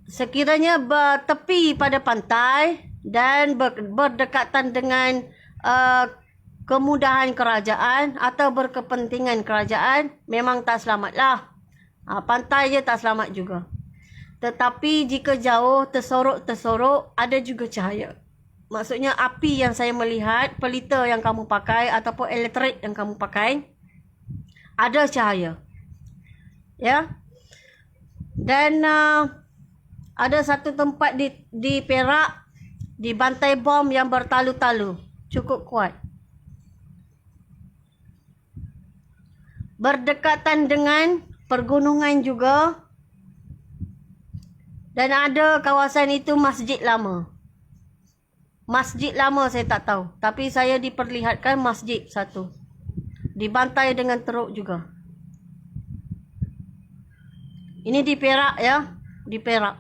sekiranya bertepi pada pantai dan berdekatan dengan kemudahan kerajaan atau berkepentingan kerajaan, memang tak selamatlah. Pantai je tak selamat juga. Tetapi jika jauh, tersorok-tersorok, ada juga cahaya. Maksudnya api yang saya melihat, pelita yang kamu pakai ataupun elektrik yang kamu pakai, ada cahaya. Ya. Dan ada satu tempat di Perak, dibantai bom yang bertalu-talu. Cukup kuat. Berdekatan dengan pergunungan juga. Dan ada kawasan itu masjid lama. Masjid lama saya tak tahu. Tapi saya diperlihatkan masjid satu. Dibantai dengan teruk juga. Ini di Perak ya. Di Perak.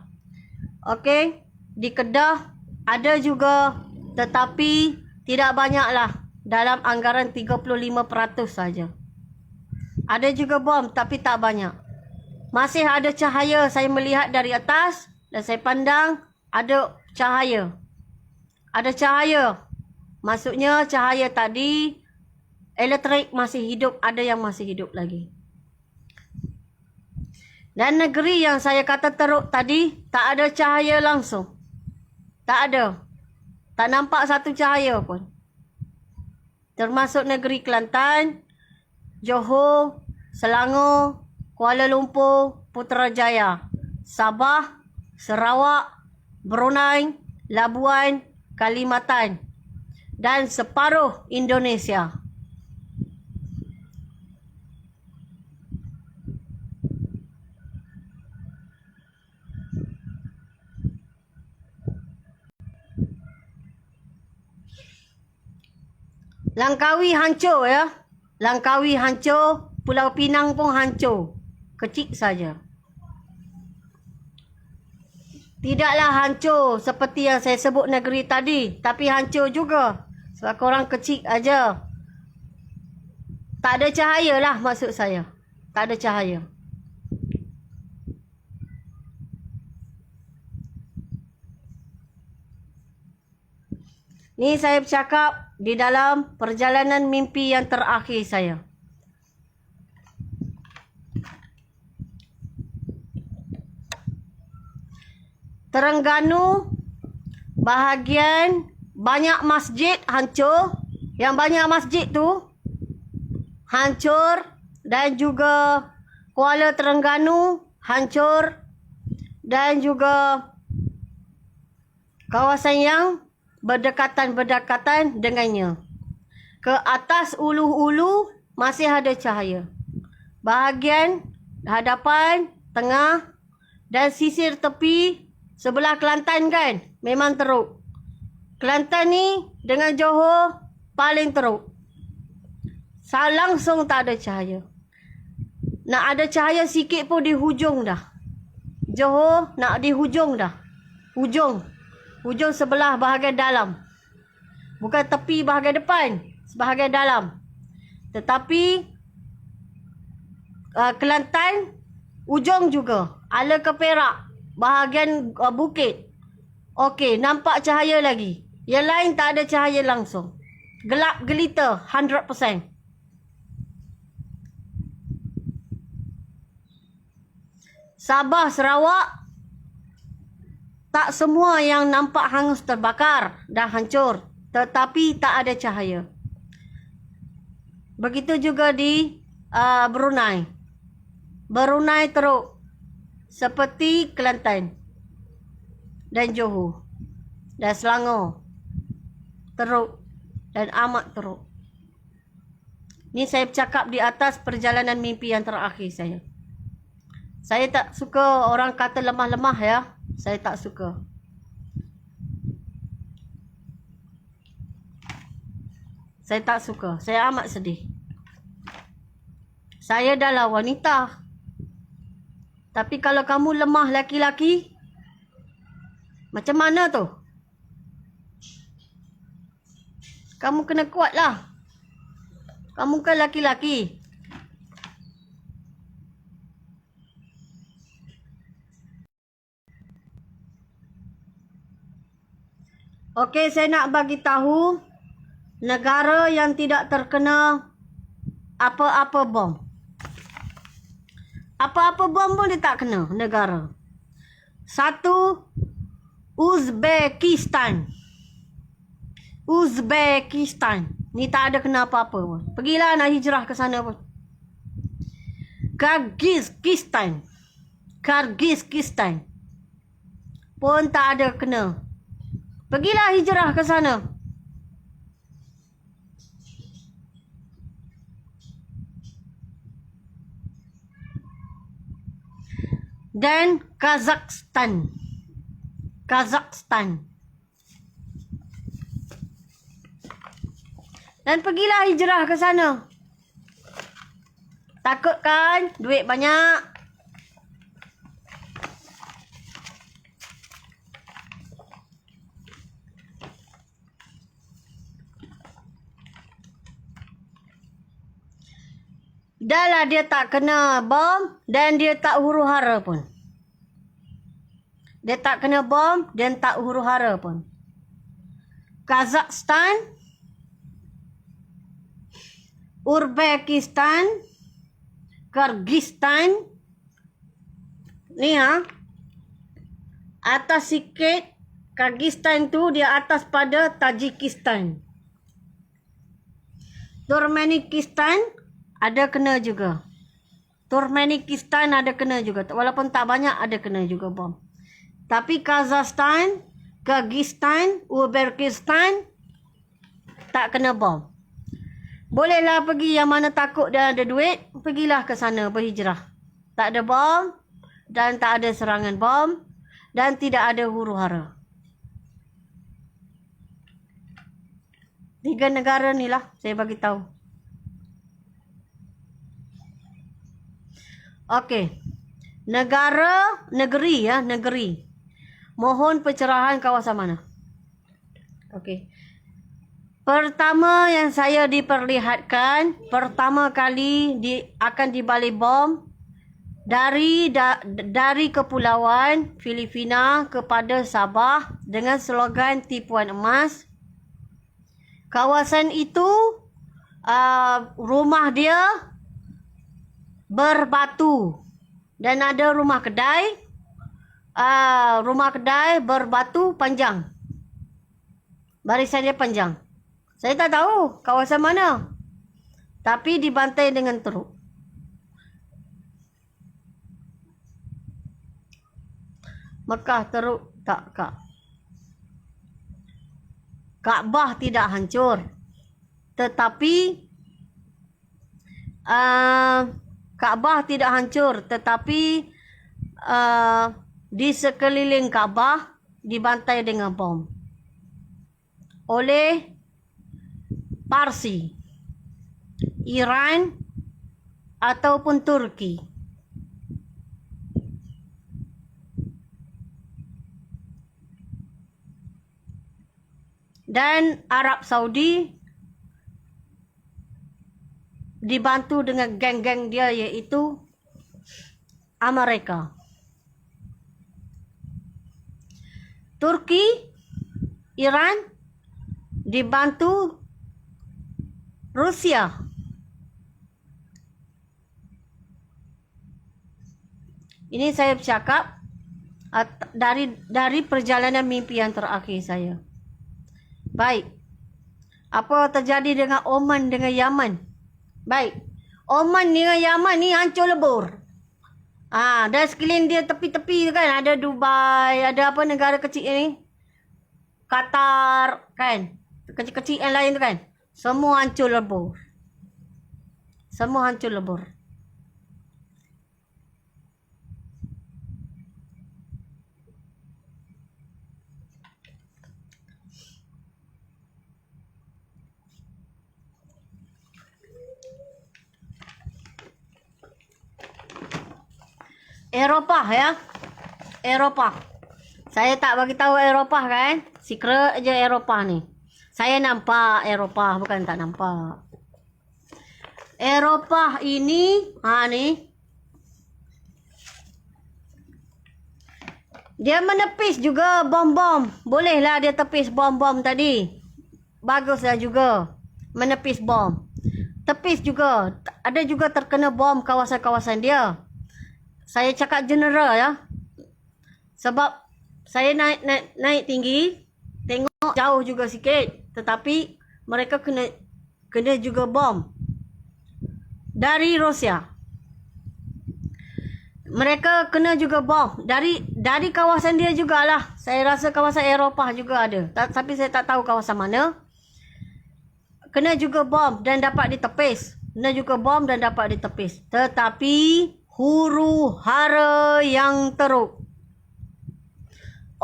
Okey. Di Kedah ada juga. Tetapi tidak banyaklah. Dalam anggaran 35% saja. Ada juga bom tapi tak banyak. Masih ada cahaya. Saya melihat dari atas dan saya pandang ada cahaya. Ada cahaya. Maksudnya cahaya tadi elektrik masih hidup, ada yang masih hidup lagi. Dan negeri yang saya kata teruk tadi tak ada cahaya langsung. Tak ada. Tak nampak satu cahaya pun. Termasuk negeri Kelantan, Johor, Selangor, Kuala Lumpur, Putrajaya, Sabah, Sarawak, Brunei, Labuan, Kalimantan dan separuh Indonesia. Langkawi hancur ya. Langkawi hancur, Pulau Pinang pun hancur. Kecil saja. Tidaklah hancur seperti yang saya sebut negeri tadi. Tapi hancur juga. Sebab korang kecil aja. Tak ada cahaya lah maksud saya. Tak ada cahaya. Ni saya bercakap di dalam perjalanan mimpi yang terakhir saya. Terengganu, bahagian banyak masjid hancur. Yang banyak masjid tu hancur. Dan juga Kuala Terengganu hancur. Dan juga kawasan yang berdekatan-berdekatan dengannya. Ke atas ulu-ulu masih ada cahaya. Bahagian hadapan, tengah dan sisir tepi sebelah Kelantan kan memang teruk. Kelantan ni dengan Johor paling teruk. Langsung tak ada cahaya. Nak ada cahaya sikit pun di hujung dah. Johor nak di hujung dah. Hujung sebelah bahagian dalam. Bukan tepi bahagian depan. Sebahagian dalam. Tetapi Kelantan ujung juga. Ala ke Perak. Bahagian bukit. Okey, nampak cahaya lagi. Yang lain tak ada cahaya langsung. Gelap gelita 100%. Sabah, Sarawak, tak semua yang nampak hangus terbakar dan hancur. Tetapi tak ada cahaya. Begitu juga di Brunei. Brunei teruk. Seperti Kelantan. Dan Johor. Dan Selangor. Teruk. Dan amat teruk. Ni saya bercakap di atas perjalanan mimpi yang terakhir saya. Saya tak suka orang kata lemah-lemah ya. Saya tak suka. Saya tak suka. Saya amat sedih. Saya adalah wanita. Tapi kalau kamu lemah laki-laki, macam mana tu? Kamu kena kuat lah. Kamu kan laki-laki. Okey, saya nak bagi tahu negara yang tidak terkena apa-apa bom. Apa-apa bom pun dia tak kena negara. 1, Uzbekistan. Uzbekistan. Ni tak ada kena apa-apa pun. Pergilah nak hijrah ke sana pun. Kyrgyzstan. Kyrgyzstan. Pun tak ada kena. Pergilah hijrah ke sana. Dan Kazakhstan. Kazakhstan. Dan pergilah hijrah ke sana. Takut kan? Duit banyak. Dah lah dia tak kena bom dan dia tak huru-hara pun. Dia tak kena bom dan tak huru-hara pun. Kazakhstan, Uzbekistan, Kyrgyzstan. Ni atas sikit. Kyrgyzstan tu dia atas pada Tajikistan. Turkmenistan ada kena juga. Turkmenistan ada kena juga. Walaupun tak banyak ada kena juga bom. Tapi Kazakhstan, Kyrgyzstan, Uzbekistan tak kena bom. Bolehlah pergi yang mana takut dan ada duit, pergilah ke sana berhijrah. Tak ada bom dan tak ada serangan bom dan tidak ada huru-hara. 3 negara ni lah saya bagi tahu. Okey. Negeri. Mohon pencerahan kawasan mana? Okey. Pertama yang saya diperlihatkan, pertama kali akan dibalik bom dari kepulauan Filipina kepada Sabah dengan slogan tipuan emas. Kawasan itu rumah dia berbatu dan ada rumah kedai. Rumah kedai berbatu panjang. Barisan dia panjang. Saya tak tahu kawasan mana. Tapi dibantai dengan teruk. Mekah teruk tak, Kak? Kaabah tidak hancur. Tetapi Kaabah tidak hancur, tetapi di sekeliling Kaabah dibantai dengan bom oleh Parsi, Iran ataupun Turki. Dan Arab Saudi dibantu dengan geng-geng dia iaitu Amerika. Turki, Iran dibantu Rusia. Ini saya bercakap dari perjalanan mimpi yang terakhir saya. Baik. Apa terjadi dengan Oman dengan Yaman? Baik. Oman dengan Yaman ni hancur lebur. Dan sekeliling dia tepi-tepi kan ada Dubai, ada apa negara kecil ni? Qatar kan. Kecil-kecil yang lain tu kan. Semua hancur lebur. Semua hancur lebur. Eropah ya. Eropah. Saya tak bagi tahu Eropah kan. Secret je Eropah ni. Saya nampak Eropah, bukan tak nampak. Eropah ini, ni. Dia menepis juga bom-bom. Bolehlah dia tepis bom-bom tadi. Baguslah juga. Menepis bom. Tepis juga. Ada juga terkena bom kawasan-kawasan dia. Saya cakap general ya. Sebab saya naik tinggi. Tengok jauh juga sikit. Tetapi mereka kena juga bom. Dari Rusia. Mereka kena juga bom dari kawasan dia jugalah. Saya rasa kawasan Eropah juga ada. Tapi saya tak tahu kawasan mana. Kena juga bom dan dapat ditepis. Kena juga bom dan dapat ditepis. Tetapi huru hara yang teruk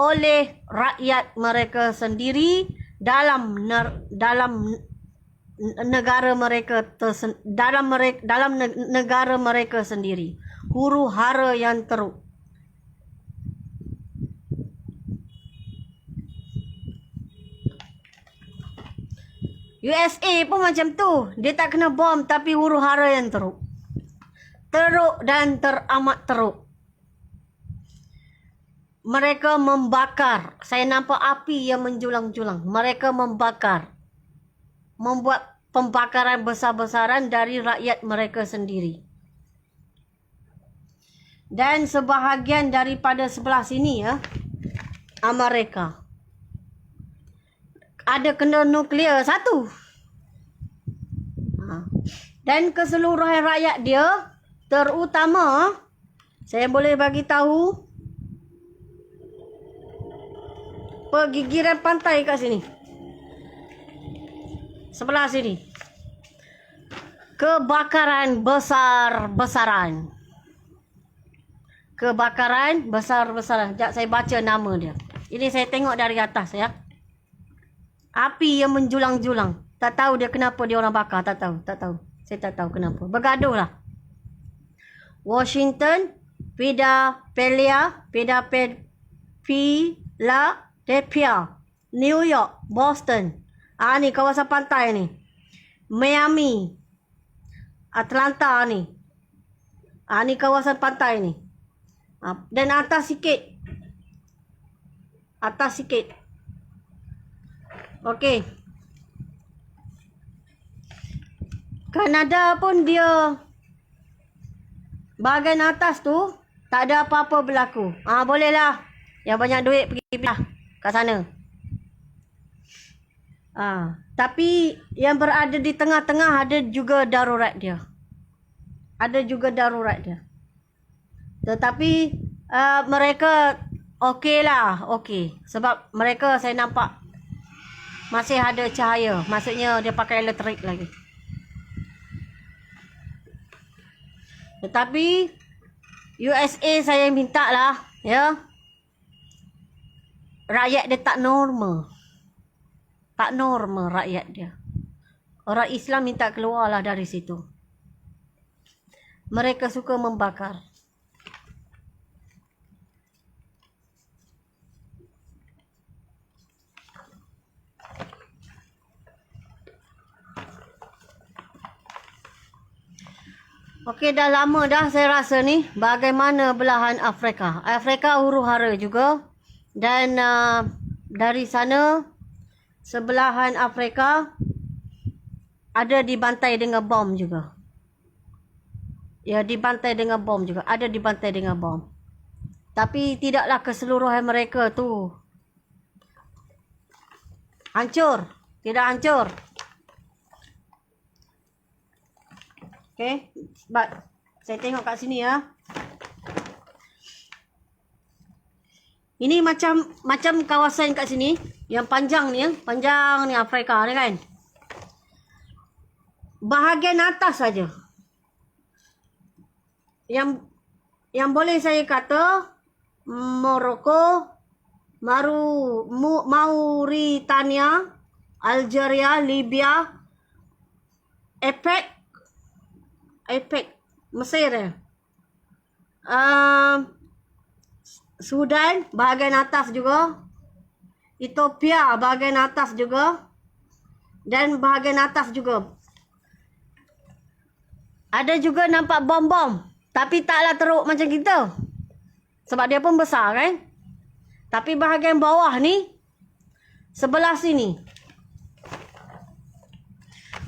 oleh rakyat mereka sendiri dalam negara mereka dalam negara mereka sendiri. Huru hara yang teruk. USA pun macam tu. Dia tak kena bom tapi huru hara yang teruk. Teruk dan teramat teruk. Mereka membakar. Saya nampak api yang menjulang-julang. Mereka membakar. Membuat pembakaran besar-besaran dari rakyat mereka sendiri. Dan sebahagian daripada sebelah sini ya, Amerika. Ada kena nuklear satu. Dan keseluruhan rakyat dia, terutama, saya boleh bagi tahu, pergigiran pantai kat sini. Sebelah sini. Kebakaran besar-besaran. Kebakaran besar-besaran. Sekejap saya baca nama dia. Ini saya tengok dari atas ya. Api yang menjulang-julang. Tak tahu dia kenapa dia orang bakar. Tak tahu. Saya tak tahu kenapa. Bergaduh lah. Washington, Philadelphia, New York, Boston. Ni kawasan pantai ni. Miami, Atlanta ni. Ni kawasan pantai ni. Dan atas sikit. Okey. Kanada pun dia bahagian atas tu tak ada apa-apa berlaku. Bolehlah. Yang banyak duit pergi lah kat sana. Tapi yang berada di tengah-tengah ada juga darurat dia. Tetapi mereka okey lah. Okey. Sebab mereka saya nampak masih ada cahaya. Maksudnya dia pakai elektrik lagi. Tetapi USA saya minta lah. Ya. Rakyat dia tak normal. Tak normal rakyat dia. Orang Islam minta keluarlah dari situ. Mereka suka membakar. Okey, dah lama dah saya rasa ni bagaimana belahan Afrika. Afrika huru hara juga. Dan dari sana sebelahan Afrika ada dibantai dengan bom juga. Ya, dibantai dengan bom juga. Ada dibantai dengan bom. Tapi tidaklah keseluruhan mereka tu hancur. Tidak hancur. Okey. Sebab saya tengok kat sini ya. Ini macam kawasan kat sini. Yang panjang ni Afrika ni kan. Bahagian atas saja. Yang boleh saya kata Morocco, Mauritania, Algeria, Libya, APEC, Mesir ya. Sudan bahagian atas juga. Ethiopia bahagian atas juga. Dan bahagian atas juga. Ada juga nampak bom-bom. Tapi taklah teruk macam kita. Sebab dia pun besar kan. Tapi bahagian bawah ni, sebelah sini.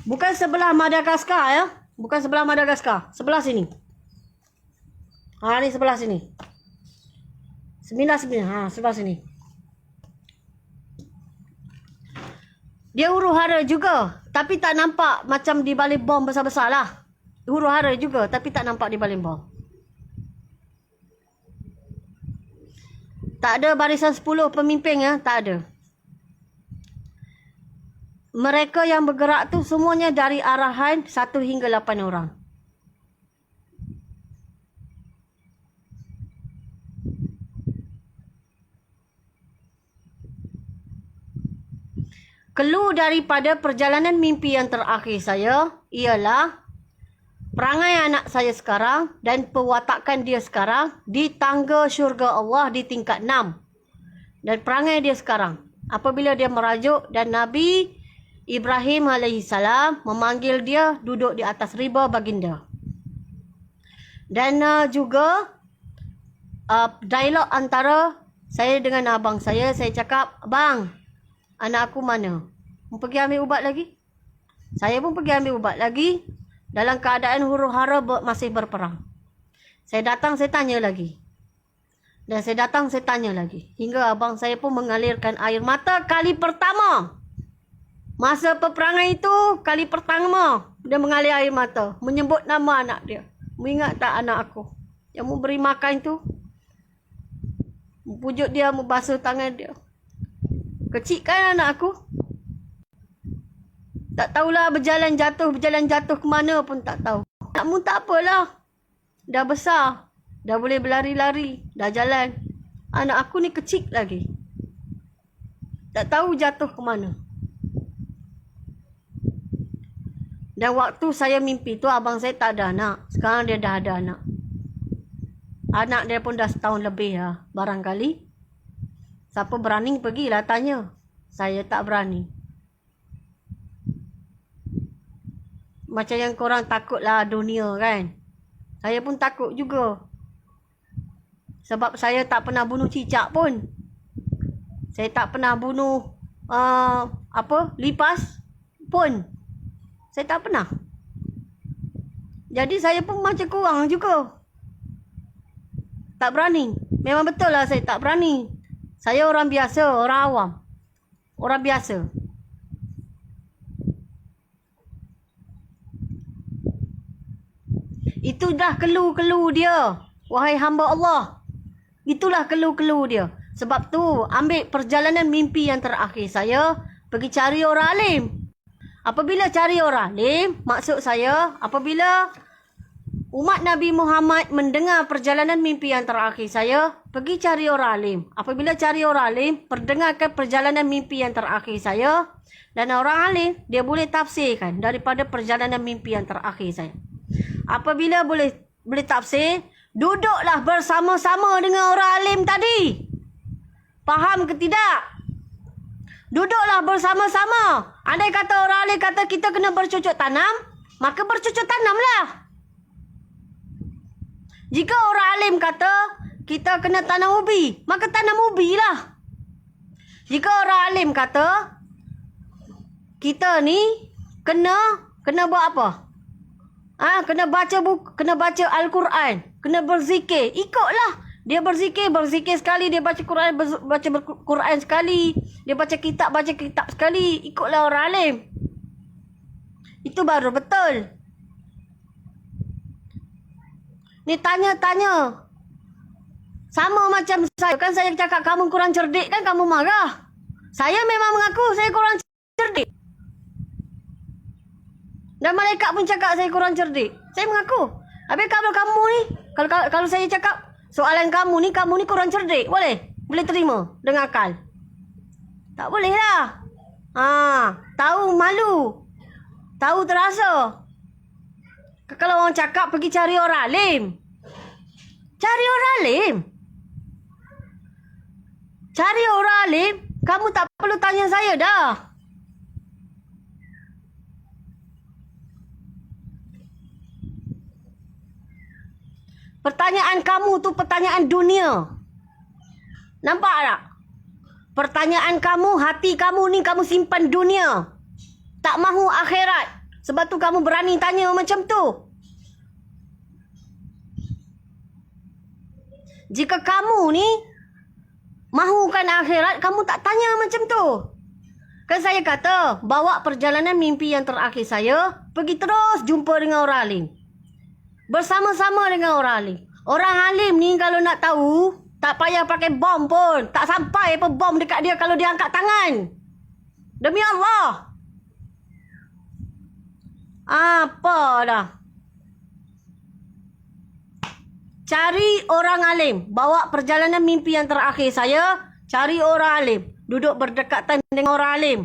Bukan sebelah Madagaskar ya. Bukan sebelah Madagaskar. Sebelah sini. Ni sebelah sini. Sebelah sini. Dia huru-hara juga. Tapi tak nampak macam di balik bom besar-besar lah. Huru-hara juga. Tapi tak nampak di balik bom. Tak ada barisan 10 pemimpin ya. Tak ada. Mereka yang bergerak tu semuanya dari arahan 1 hingga 8 orang. Clue daripada perjalanan mimpi yang terakhir saya ialah perangai anak saya sekarang dan pewatakan dia sekarang di tangga syurga Allah di tingkat 6. Dan perangai dia sekarang apabila dia merajuk dan Nabi Ibrahim AS memanggil dia duduk di atas riba baginda. Dan juga dialog antara saya dengan abang saya cakap, "Bang, anak aku mana? Mau pergi ambil ubat lagi?" Saya pun pergi ambil ubat lagi. Dalam keadaan huru-hara masih berperang. Saya datang, saya tanya lagi. Dan saya datang, saya tanya lagi. Hingga abang saya pun mengalirkan air mata kali pertama. Masa peperangan itu, kali pertama dia mengalir air mata. Menyebut nama anak dia. Mengingat tak anak aku yang mau beri makan tu. Pujuk dia, membasuh tangan dia. Kecil kan anak aku? Tak tahulah berjalan jatuh ke mana pun tak tahu. Anakmu tak apalah. Dah besar. Dah boleh berlari-lari. Dah jalan. Anak aku ni kecil lagi. Tak tahu jatuh ke mana. Dan waktu saya mimpi tu abang saya tak ada anak. Sekarang dia dah ada anak. Anak dia pun dah setahun lebih lah. Barangkali. Siapa berani pergilah tanya. Saya tak berani. Macam yang korang takutlah dunia kan. Saya pun takut juga. Sebab saya tak pernah bunuh cicak pun. Saya tak pernah bunuh lipas pun. Saya tak pernah. Jadi saya pun macam korang juga. Tak berani. Memang betul lah saya tak berani. Saya orang biasa, orang awam. Orang biasa. Itu dah clue dia. Wahai hamba Allah. Itulah clue dia. Sebab tu ambil perjalanan mimpi yang terakhir saya. Pergi cari orang alim. Apabila cari orang alim. Maksud saya apabila umat Nabi Muhammad mendengar perjalanan mimpi yang terakhir saya. Pergi cari orang alim. Apabila cari orang alim. Perdengarkan perjalanan mimpi yang terakhir saya. Dan orang alim dia boleh tafsirkan daripada perjalanan mimpi yang terakhir saya. Apabila boleh tafsir, duduklah bersama-sama dengan orang alim tadi. Faham ke tidak? Duduklah bersama-sama. Andai kata orang alim kata kita kena bercocok tanam, maka bercocok tanamlah. Jika orang alim kata kita kena tanam ubi, maka tanam ubi lah. Jika orang alim kata kita ni kena buat apa? Kena baca buku, kena baca Al-Quran, kena berzikir. Ikutlah. Dia berzikir sekali, dia baca Quran, baca Quran sekali, dia baca kitab sekali. Ikutlah orang alim. Itu baru betul. Ni tanya. Sama macam saya. Kan saya cakap kamu kurang cerdik, kan kamu marah. Saya memang mengaku saya kurang cerdik. Dan malaikat pun cakap saya kurang cerdik. Saya mengaku. Habis kalau kamu ni, kalau saya cakap soalan kamu ni kurang cerdik, boleh? Boleh terima dengan akal? Tak boleh lah. Tahu malu. Tahu terasa. Kalau orang cakap pergi cari orang alim. Cari orang alim. Cari orang alim, kamu tak perlu tanya saya dah. Pertanyaan kamu tu pertanyaan dunia. Nampak tak? Pertanyaan kamu, hati kamu ni kamu simpan dunia. Tak mahu akhirat. Sebab tu kamu berani tanya macam tu. Jika kamu ni mahukan akhirat, kamu tak tanya macam tu. Kan saya kata, bawa perjalanan mimpi yang terakhir saya, pergi terus jumpa dengan orang alim. Bersama-sama dengan orang alim. Orang alim ni kalau nak tahu, tak payah pakai bom pun. Tak sampai apa bom dekat dia kalau dia angkat tangan. Demi Allah. Apa dah. Cari orang alim. Bawa perjalanan mimpi yang terakhir saya, cari orang alim. Duduk berdekatan dengan orang alim.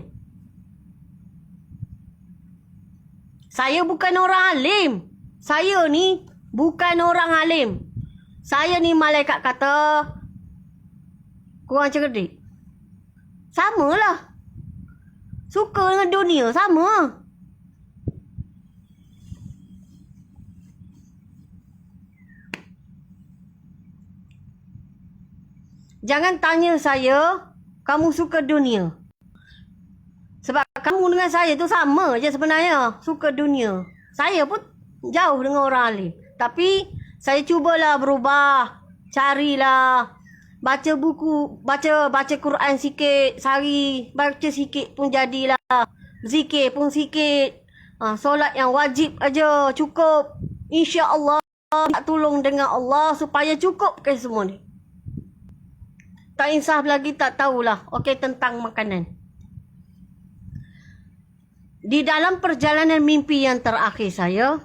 Saya bukan orang alim. Saya ni bukan orang alim. Saya ni malaikat kata, kurang cerdik. Samalah. Suka dengan dunia, sama. Jangan tanya saya, kamu suka dunia. Sebab kamu dengan saya tu sama je sebenarnya. Suka dunia. Saya pun jauh dengan orang alim. Tapi saya cubalah berubah. Carilah. Baca buku. Baca Quran sikit sehari. Baca sikit pun jadilah. Zikir pun sikit. Solat yang wajib aja cukup. InsyaAllah nak tolong dengan Allah supaya cukup ke semua ni. Tak insaf lagi tak tahulah. Okey, tentang makanan. Di dalam perjalanan mimpi yang terakhir saya,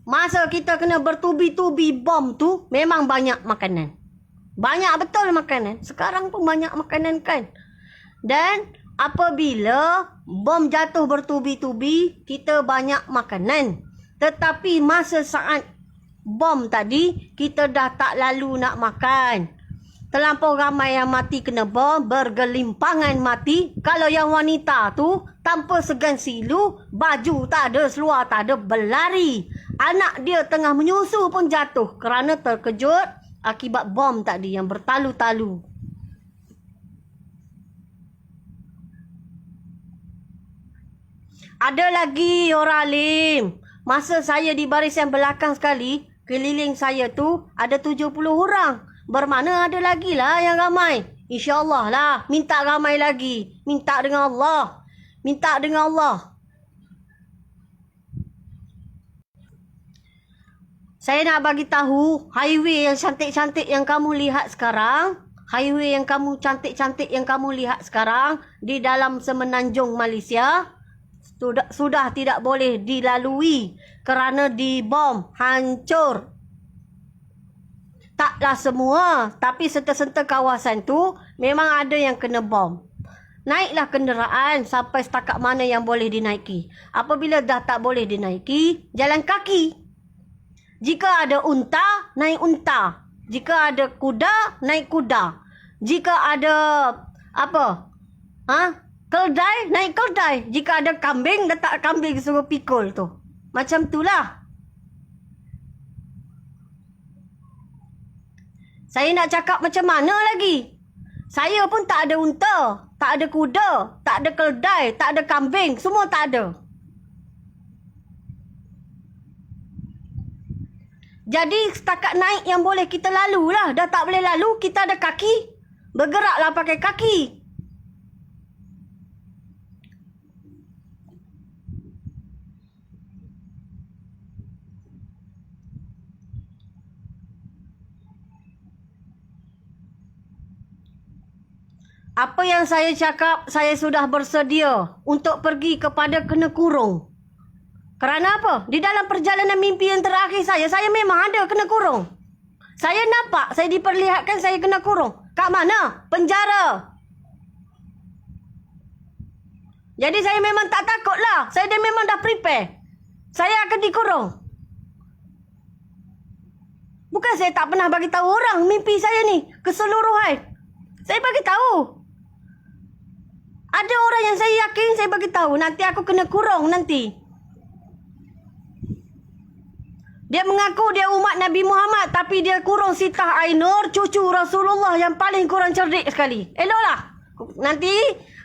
masa kita kena bertubi-tubi bom tu, memang banyak makanan. Banyak betul makanan. Sekarang pun banyak makanan kan. Dan apabila bom jatuh bertubi-tubi, kita banyak makanan. Tetapi masa saat bom tadi, kita dah tak lalu nak makan. Terlampau ramai yang mati kena bom, bergelimpangan mati. Kalau yang wanita tu, tanpa segan silu, baju tak ada, seluar tak ada, berlari. Anak dia tengah menyusu pun jatuh kerana terkejut akibat bom tadi yang bertalu-talu. Ada lagi orang alim. Masa saya di barisan belakang sekali, keliling saya tu ada 70 orang. Bermakna ada lagi lah yang ramai. InsyaAllah lah. Minta ramai lagi. Minta dengan Allah. Minta dengan Allah. Saya nak bagi tahu highway yang cantik-cantik yang kamu lihat sekarang. Highway yang kamu cantik-cantik yang kamu lihat sekarang di dalam semenanjung Malaysia. Sudah tidak boleh dilalui kerana dibom, hancur. Taklah semua, tapi serta-serta kawasan tu memang ada yang kena bom. Naiklah kenderaan sampai setakat mana yang boleh dinaiki. Apabila dah tak boleh dinaiki, jalan kaki. Jika ada unta, naik unta. Jika ada kuda, naik kuda. Jika ada keldai, naik keldai. Jika ada kambing, letak kambing suruh pikul tu. Macam itulah. Saya nak cakap macam mana lagi? Saya pun tak ada unta, tak ada kuda, tak ada keldai, tak ada kambing. Semua tak ada. Jadi setakat naik yang boleh kita lalu lah. Dah tak boleh lalu, kita ada kaki. Bergeraklah pakai kaki. Apa yang saya cakap, saya sudah bersedia untuk pergi kepada kena kurung. Kerana apa? Di dalam perjalanan mimpi yang terakhir saya memang ada kena kurung. Saya nampak, saya diperlihatkan saya kena kurung. Kat mana? Penjara. Jadi saya memang tak takut lah. Saya dah memang dah prepare. Saya akan dikurung. Bukan saya tak pernah bagi tahu orang mimpi saya ni. Keseluruhan. Saya bagi tahu. Ada orang yang saya yakin saya bagi tahu nanti aku kena kurung nanti. Dia mengaku dia umat Nabi Muhammad, tapi dia kurung Sitah Ainur, cucu Rasulullah yang paling kurang cerdik sekali. Eloklah. Nanti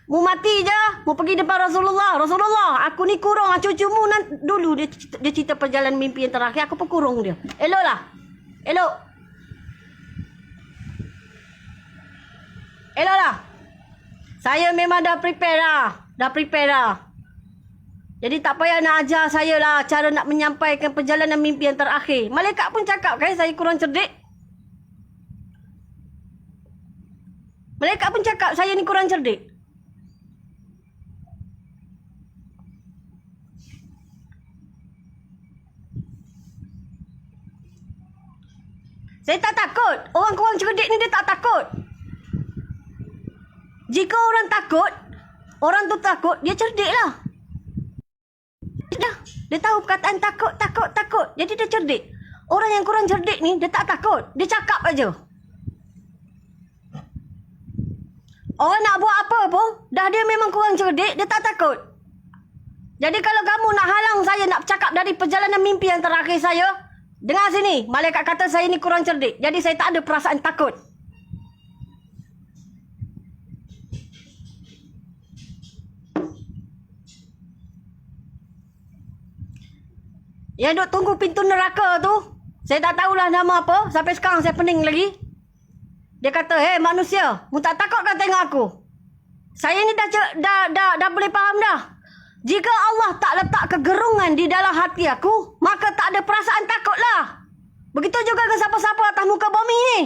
mu mati je, mu pergi depan Rasulullah. Rasulullah, aku ni kurung cucumu. Dulu dia cerita perjalanan mimpi yang terakhir, aku pun kurung dia. Eloklah. Elok. Eloklah. Saya memang dah prepare dah. Jadi tak payah nak ajar saya lah cara nak menyampaikan perjalanan mimpi yang terakhir. Malaikat pun cakap kan saya kurang cerdik. Malaikat pun cakap saya ni kurang cerdik. Saya tak takut. Orang kurang cerdik ni dia tak takut. Jika orang takut, orang tu takut, dia cerdik lah. Dia tahu perkataan takut. Jadi dia cerdik. Orang yang kurang cerdik ni, dia tak takut. Dia cakap aja. Orang nak buat apa pun, dah dia memang kurang cerdik, dia tak takut. Jadi kalau kamu nak halang saya nak cakap dari perjalanan mimpi yang terakhir saya, dengar sini, malaikat kata saya ni kurang cerdik. Jadi saya tak ada perasaan takut. Yang duk tunggu pintu neraka tu, saya tak tahulah nama apa. Sampai sekarang saya pening lagi. Dia kata, "Hei manusia, mu tak takut kan tengok aku? Saya ni dah boleh faham dah. Jika Allah tak letak kegerungan di dalam hati aku, maka tak ada perasaan takut lah. Begitu juga dengan siapa-siapa atas muka bumi ni.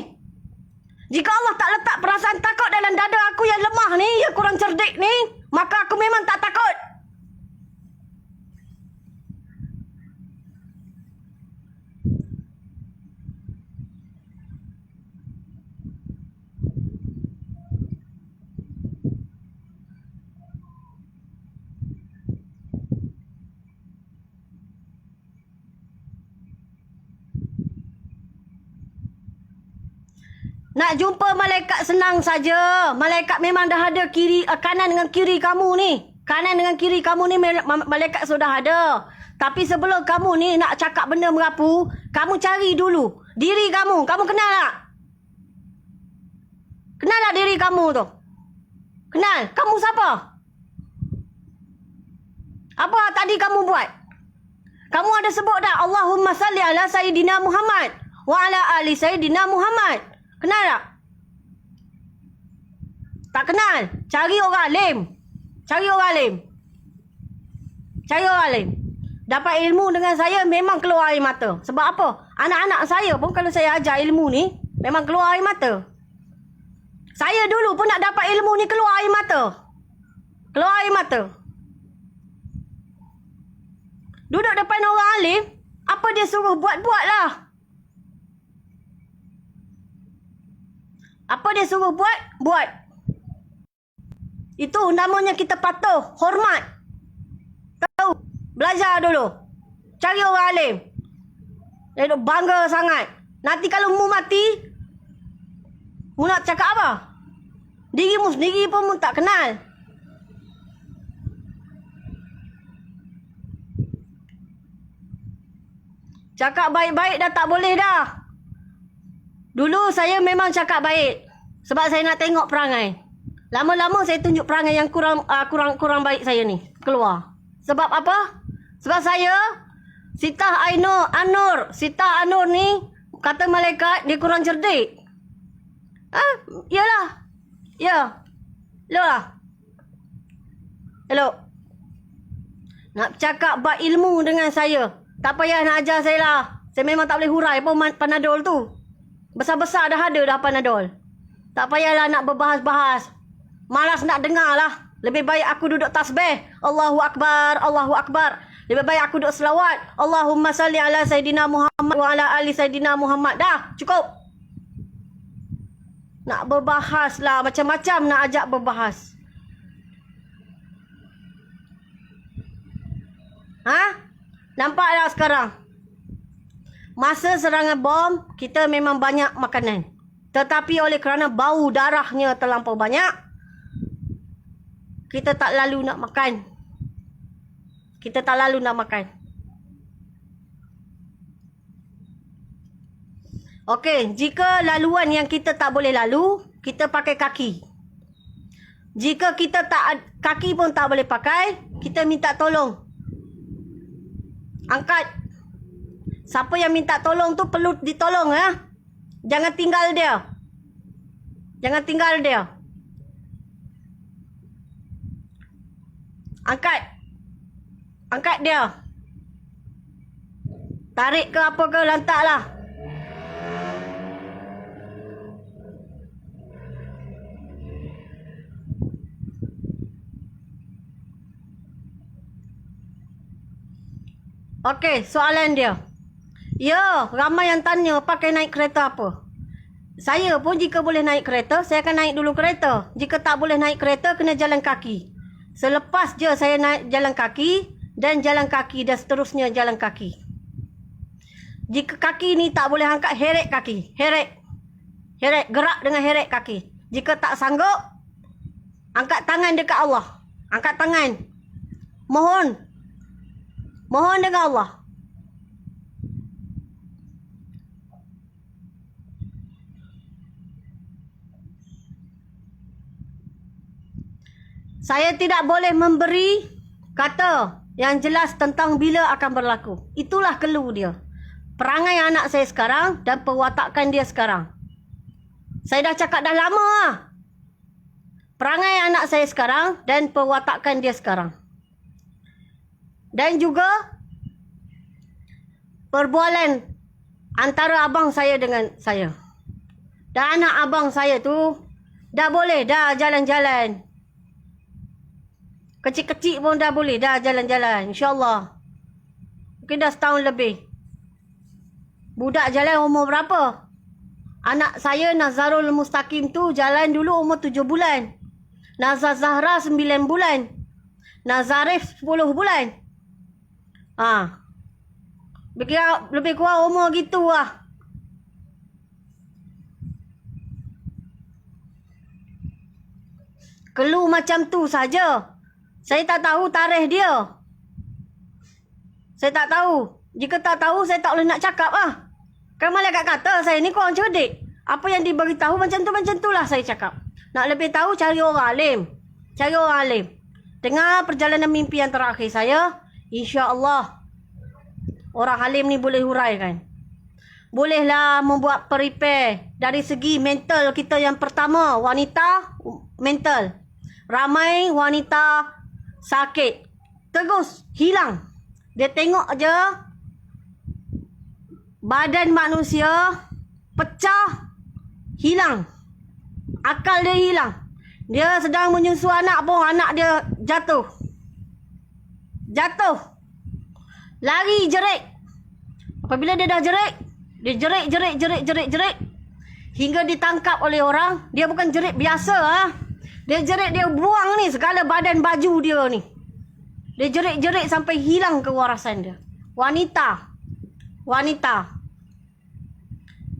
Jika Allah tak letak perasaan takut dalam dada aku yang lemah ni, yang kurang cerdik ni, maka aku memang tak takut." Nak jumpa malaikat senang saja. Malaikat memang dah ada kanan dengan kiri kamu ni. Kanan dengan kiri kamu ni malaikat sudah ada. Tapi sebelum kamu ni nak cakap benda merapu, kamu cari dulu diri kamu. Kamu kenal tak? Kenal tak diri kamu tu? Kenal? Kamu siapa? Apa tadi kamu buat? Kamu ada sebut tak? Allahumma salli ala Sayyidina Muhammad wa ala ali Sayyidina Muhammad. Kenal tak? Tak kenal? Cari orang alim. Cari orang alim. Cari orang alim. Dapat ilmu dengan saya memang keluar air mata. Sebab apa? Anak-anak saya pun kalau saya ajar ilmu ni, memang keluar air mata. Saya dulu pun nak dapat ilmu ni keluar air mata. Keluar air mata. Duduk depan orang alim, apa dia suruh buat-buat lah. Apa dia suruh buat? Buat. Itu namanya kita patuh, hormat. Tahu? Belajar dulu. Cari orang alim. Dia duk bangga sangat. Nanti kalau mu mati, mu nak cakap apa? Dirimu sendiri pun mu tak kenal. Cakap baik-baik dah tak boleh dah. Dulu saya memang cakap baik. Sebab saya nak tengok perangai. Lama-lama saya tunjuk perangai yang kurang baik saya ni. Keluar. Sebab apa? Sebab saya, Sitah Ainur. Sitah Ainur ni, kata malaikat, dia kurang cerdik. Yalah. Ya. Yalah. Hello. Nak cakap bab ilmu dengan saya. Tak payah nak ajar saya lah. Saya memang tak boleh hurai pun Panadol tu. Besar-besar dah ada dah Panadol. Tak payahlah nak berbahas-bahas. Malas nak dengar lah. Lebih baik aku duduk tasbih. Allahu Akbar, Allahu Akbar. Lebih baik aku duduk selawat. Allahumma salli ala Sayyidina Muhammad wa ala ali Sayyidina Muhammad. Dah, cukup. Nak berbahas lah. Macam-macam nak ajak berbahas. Nampak dah sekarang? Masa serangan bom, kita memang banyak makanan. Tetapi oleh kerana bau darahnya terlampau banyak, kita tak lalu nak makan. Okey, jika laluan yang kita tak boleh lalu, kita pakai kaki. Jika kita tak kaki pun tak boleh pakai, kita minta tolong. Angkat. Siapa yang minta tolong tu perlu ditolong ya. Jangan tinggal dia. Jangan tinggal dia. Angkat. Angkat dia. Tarik ke apa ke, lantaklah. Okey, soalan dia. Ya, ramai yang tanya pakai naik kereta apa. Saya pun jika boleh naik kereta, saya akan naik dulu kereta. Jika tak boleh naik kereta, kena jalan kaki. Selepas je saya naik jalan kaki, dan jalan kaki dan seterusnya jalan kaki. Jika kaki ni tak boleh angkat, heret kaki. Heret. Heret, gerak dengan heret kaki. Jika tak sanggup, angkat tangan dekat Allah. Angkat tangan. Mohon. Mohon dengan Allah. Saya tidak boleh memberi kata yang jelas tentang bila akan berlaku. Itulah clue dia. Perangai anak saya sekarang dan perwatakan dia sekarang. Saya dah cakap dah lama lah. Perangai anak saya sekarang dan perwatakan dia sekarang. Dan juga perbualan antara abang saya dengan saya. Dan anak abang saya tu dah boleh dah jalan-jalan. Kecil-kecil pun dah boleh dah jalan-jalan. InsyaAllah. Mungkin dah setahun lebih. Budak jalan umur berapa? Anak saya Nazarul Mustaqim tu jalan dulu umur 7 bulan. Nazar Zahra 9 bulan. Nazarif 10 bulan. Lebih kurang umur gitu lah. Clue macam tu saja. Saya tak tahu tarikh dia. Saya tak tahu. Jika tak tahu, saya tak boleh nak cakap lah. Kan malaikat kata saya ni kurang cerdik. Apa yang diberitahu macam tu lah saya cakap. Nak lebih tahu, cari orang alim. Cari orang alim. Dengar perjalanan mimpi yang terakhir saya. InsyaAllah. Orang alim ni boleh huraikan. Bolehlah membuat prepare dari segi mental kita yang pertama. Wanita, mental. Ramai wanita sakit. Terus hilang. Dia tengok je badan manusia pecah, hilang. Akal dia hilang. Dia sedang menyusu anak pun, anak dia jatuh. Jatuh. Lari jerit. Apabila dia dah jerit, dia jerit. Hingga ditangkap oleh orang. Dia bukan jerit biasa ah. Dia jerit, dia buang ni segala badan baju dia ni. Dia jerit sampai hilang kewarasan dia. Wanita.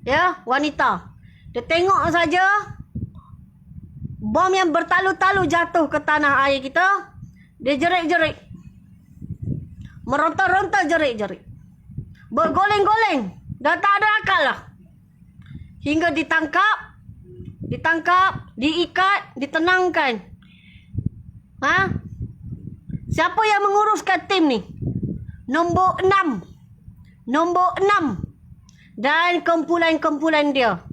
Ya, wanita. Dia tengok saja bom yang bertalu-talu jatuh ke tanah air kita. Dia jerit. Meronta-ronta jerit. Bergoleng-goleng. Dah tak ada akal lah. Hingga ditangkap, diikat, ditenangkan. Siapa yang menguruskan tim ni? Nombor 6. Dan kumpulan dia.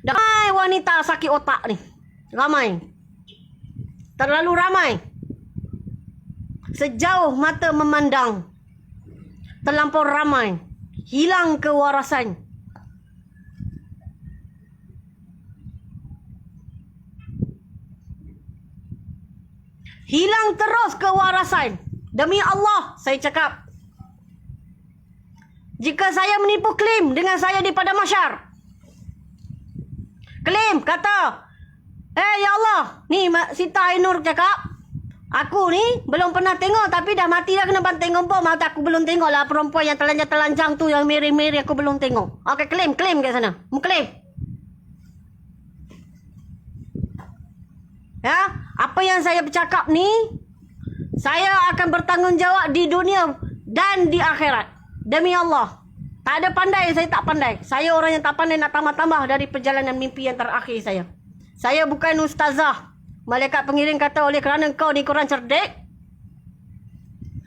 Ramai wanita sakit otak ni. Ramai. Terlalu ramai. Sejauh mata memandang. Terlampau ramai. Hilang kewarasan. Hilang terus kewarasan. Demi Allah, saya cakap. Jika saya menipu klaim dengan saya di Padang Mahsyar. Klaim, kata, ya Allah, ni Sita Ainur cakap, aku ni belum pernah tengok tapi dah mati dah kena banting gempur. Mata aku belum tengok lah perempuan yang telanjang tu, yang merah-merah aku belum tengok. Okey, klaim kat sana. Klaim. Ya, apa yang saya bercakap ni, saya akan bertanggungjawab di dunia dan di akhirat. Demi Allah. Tak ada pandai, saya tak pandai. Saya orang yang tak pandai nak tambah-tambah dari perjalanan mimpi yang terakhir saya. Saya bukan ustazah. Malaikat pengiring kata oleh kerana kau ni kurang cerdik,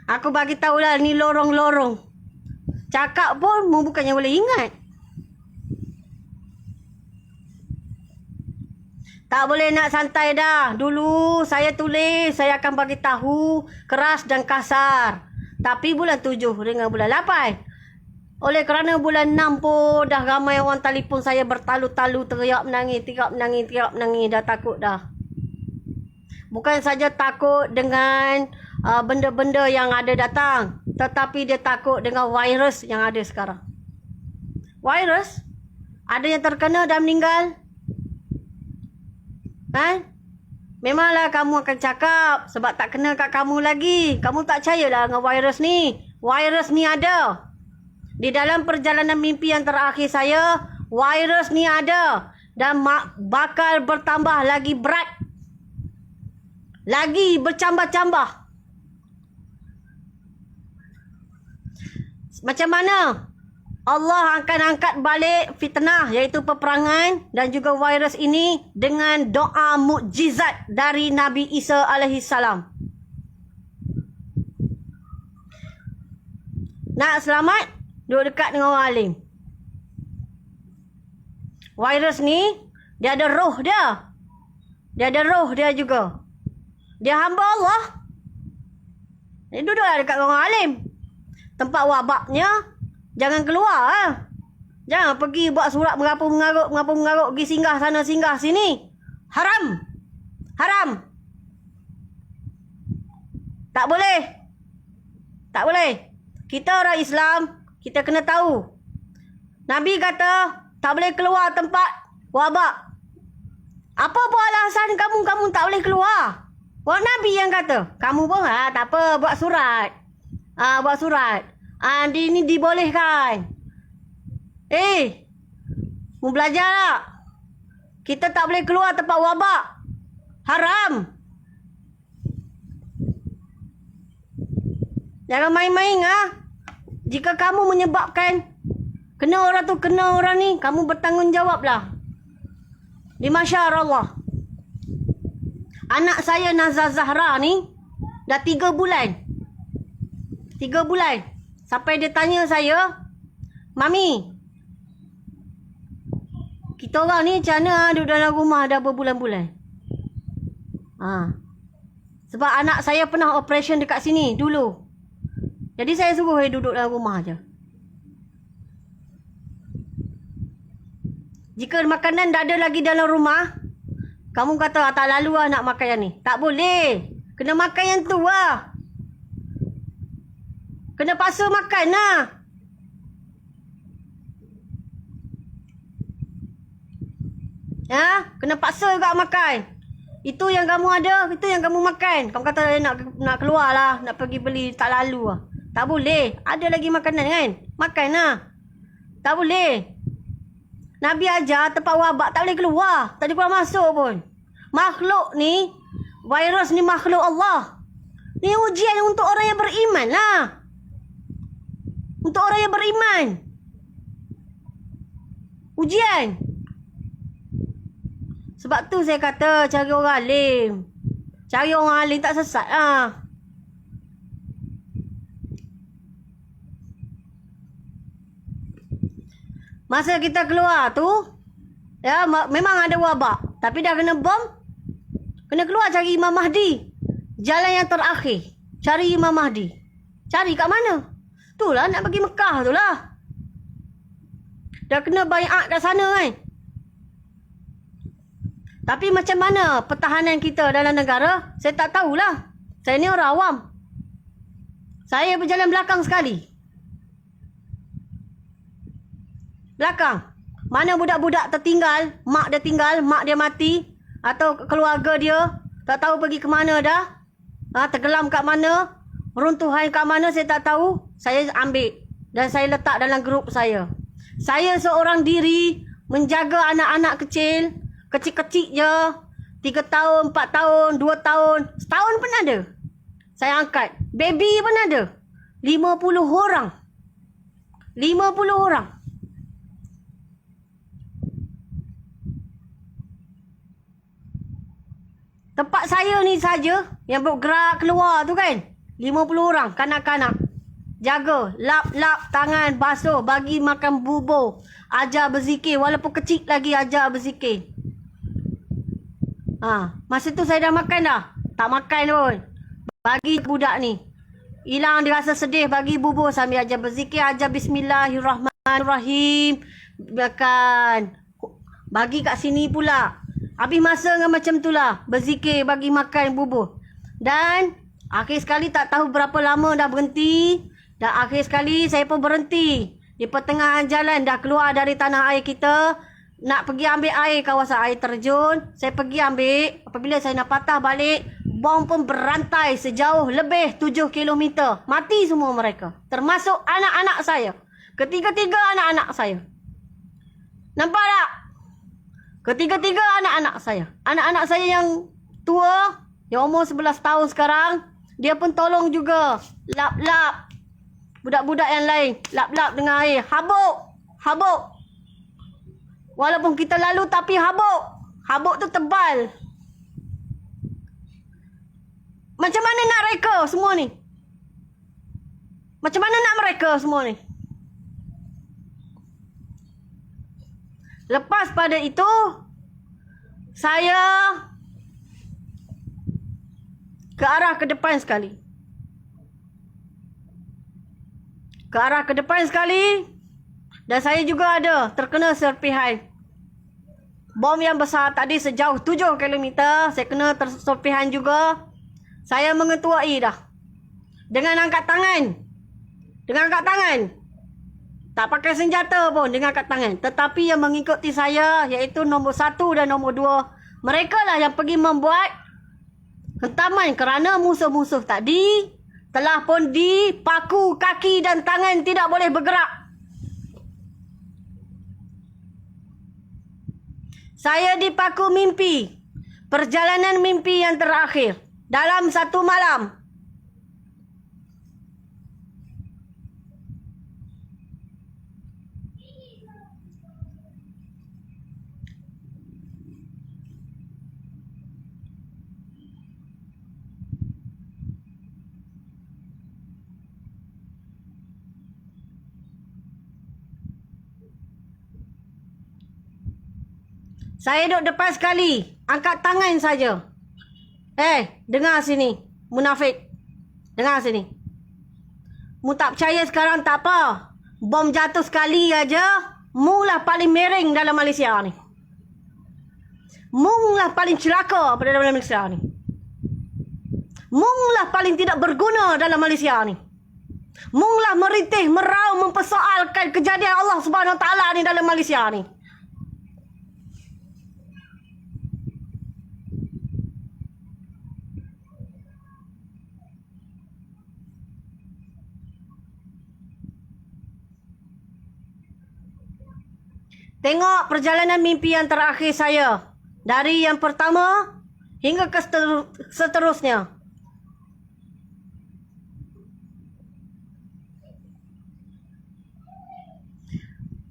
aku bagi tahulah ni lorong-lorong. Cakap pun mu bukannya boleh ingat. Tak boleh nak santai dah. Dulu saya tulis, saya akan bagi tahu keras dan kasar. Tapi bulan 7 dengan bulan 8. Oleh kerana bulan 6 pun dah ramai orang telefon saya bertalu-talu, teriak menangis. Dah takut dah. Bukan saja takut dengan benda-benda yang ada datang, tetapi dia takut dengan virus yang ada sekarang. Virus? Ada yang terkena dan meninggal? Memanglah kamu akan cakap sebab tak kena kat kamu lagi. Kamu tak percayalah dengan virus ni. Virus ni ada. Di dalam perjalanan mimpi yang terakhir saya, virus ni ada. Dan bakal bertambah lagi berat. Lagi bercambah-cambah. Macam mana Allah akan angkat balik fitnah, iaitu peperangan dan juga virus ini dengan doa mukjizat dari Nabi Isa alaihissalam. Nak selamat, duduk dekat dengan orang alim. Virus ni, dia ada roh dia. Dia ada roh dia juga. Dia hamba Allah. Dia duduklah dekat dengan orang alim. Tempat wabaknya, jangan keluar. Jangan pergi buat surat mengarut, pergi singgah sana, singgah sini. Haram. Haram. Tak boleh. Tak boleh. Kita orang Islam, kita kena tahu. Nabi kata, tak boleh keluar tempat wabak. Apa pun alasan kamu tak boleh keluar? Orang Nabi yang kata. Kamu pun, tak apa, buat surat. Buat surat. Ini dibolehkan. Mu belajar tak? Kita tak boleh keluar tempat wabak. Haram. Jangan main-main Jika kamu menyebabkan kena orang tu, kena orang ni, kamu bertanggungjawablah di mahsyar Allah. Anak saya Nazar Zahra ni dah 3 bulan. 3 bulan. Sampai dia tanya saya, Mami, kita orang ni macam mana duduk dalam rumah dah berbulan-bulan? Sebab anak saya pernah operation dekat sini dulu. Jadi saya suruh dia duduk dalam rumah je. Jika makanan dah ada lagi dalam rumah, kamu kata tak lalu nak makan yang ni. Tak boleh. Kena makan yang tu Kena paksa makan Kena paksa juga makan. Itu yang kamu ada, itu yang kamu makan. Kamu kata nak keluar lah, nak pergi beli, tak lalu Tak boleh. Ada lagi makanan kan? Makan Tak boleh. Nabi ajar tempat wabak tak boleh keluar. Tak boleh keluar masuk pun. Makhluk ni, virus ni makhluk Allah. Ni ujian untuk orang yang beriman lah. Untuk orang yang beriman. Ujian. Sebab tu saya kata cari orang alim. Cari orang alim tak sesat Masa kita keluar tu, memang ada wabak. Tapi dah kena bom. Kena keluar cari Imam Mahdi. Jalan yang terakhir. Cari Imam Mahdi. Cari kat mana? Itulah nak pergi Mekah tu lah. Dah kena baiat kat sana kan. Tapi macam mana pertahanan kita dalam negara, saya tak tahulah. Saya ni orang awam. Saya berjalan belakang sekali. Belakang. Mana budak-budak tertinggal, mak dia tinggal, mak dia mati, atau keluarga dia tak tahu pergi ke mana dah. Tenggelam kat mana, runtuhan kat mana saya tak tahu. Saya ambil dan saya letak dalam grup saya. Saya seorang diri menjaga anak-anak kecil, kecil-kecil je. 3 tahun, 4 tahun, 2 tahun, setahun pun ada. Saya angkat. Baby pun ada. 50 orang. 50 orang. Tempat saya ni saja yang bergerak keluar tu kan, 50 orang kanak-kanak. Jaga, lap-lap tangan, basuh, bagi makan bubur, ajar berzikir, walaupun kecil lagi ajar berzikir. Masa tu saya dah makan dah. Tak makan pun. Bagi budak ni. Hilang dia rasa sedih, bagi bubur sambil ajar berzikir, ajar bismillahirrahmanirrahim. Makan. Bagi kat sini pula. Habis masa dengan macam tu lah. Berzikir, bagi makan bubur. Dan akhir sekali tak tahu berapa lama dah berhenti. Dan akhir sekali saya pun berhenti. Di pertengahan jalan dah keluar dari tanah air kita. Nak pergi ambil air kawasan air terjun. Saya pergi ambil. Apabila saya nak patah balik, bom pun berantai sejauh lebih 7 kilometer. Mati semua mereka. Termasuk anak-anak saya. Ketiga-tiga anak-anak saya. Nampak tak? Ketiga-tiga anak-anak saya. Anak-anak saya yang tua, yang umur 11 tahun sekarang, dia pun tolong juga. Lap-lap. Budak-budak yang lain. Lap-lap dengan air. Habuk. Habuk. Walaupun kita lalu tapi habuk. Habuk tu tebal. Macam mana nak reka semua ni? Macam mana nak mereka semua ni? Lepas pada itu, saya ke arah ke depan sekali. Ke arah ke depan sekali. Dan saya juga ada terkena serpihan. Bom yang besar tadi sejauh 7 kilometer. Saya kena serpihan juga. Saya mengetuai dah. Dengan angkat tangan. Dengan angkat tangan. Tak pakai senjata pun dengan angkat tangan. Tetapi yang mengikuti saya iaitu nombor 1 dan nombor 2. Mereka lah yang pergi membuat hentaman kerana musuh-musuh tadi telah pun dipaku kaki dan tangan tidak boleh bergerak. Saya dipaku mimpi. Perjalanan mimpi yang terakhir. Dalam satu malam. Saya duduk depan sekali. Angkat tangan saja. Dengar sini. Munafik. Dengar sini. Mu tak percaya sekarang tak apa. Bom jatuh sekali aja. Mu lah paling miring dalam Malaysia ni. Mu lah paling celaka pada dalam Malaysia ni. Mu lah paling tidak berguna dalam Malaysia ni. Mu lah merintih, merau, mempersoalkan kejadian Allah Subhanahu Wa Taala ni dalam Malaysia ni. Tengok perjalanan mimpi yang terakhir saya. Dari yang pertama hingga ke seterusnya.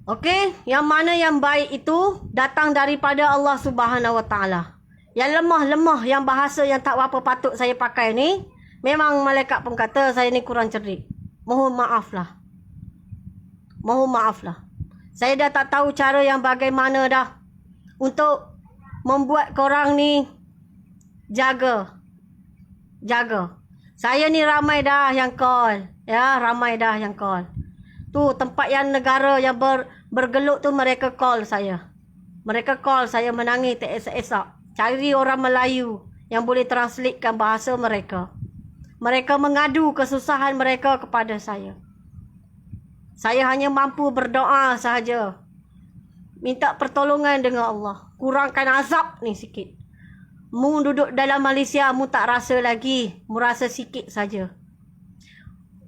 Okey, yang mana yang baik itu datang daripada Allah Subhanahu Wa Taala. Yang lemah-lemah, yang bahasa yang tak apa patut saya pakai ni, memang malaikat pun kata saya ni kurang cerdik. Mohon maaflah. Mohon maaflah. Saya dah tak tahu cara yang bagaimana dah untuk membuat korang ni jaga. Jaga. Saya ni ramai dah yang call. Ya, ramai dah yang call. Tu tempat yang negara yang bergeluk tu mereka call saya. Mereka call saya menangis tak esak-esak. Cari orang Melayu yang boleh translatekan bahasa mereka. Mereka mengadu kesusahan mereka kepada saya. Saya hanya mampu berdoa sahaja. Minta pertolongan dengan Allah. Kurangkan azab ni sikit. Mu duduk dalam Malaysia, mu tak rasa lagi. Mu rasa sikit saja.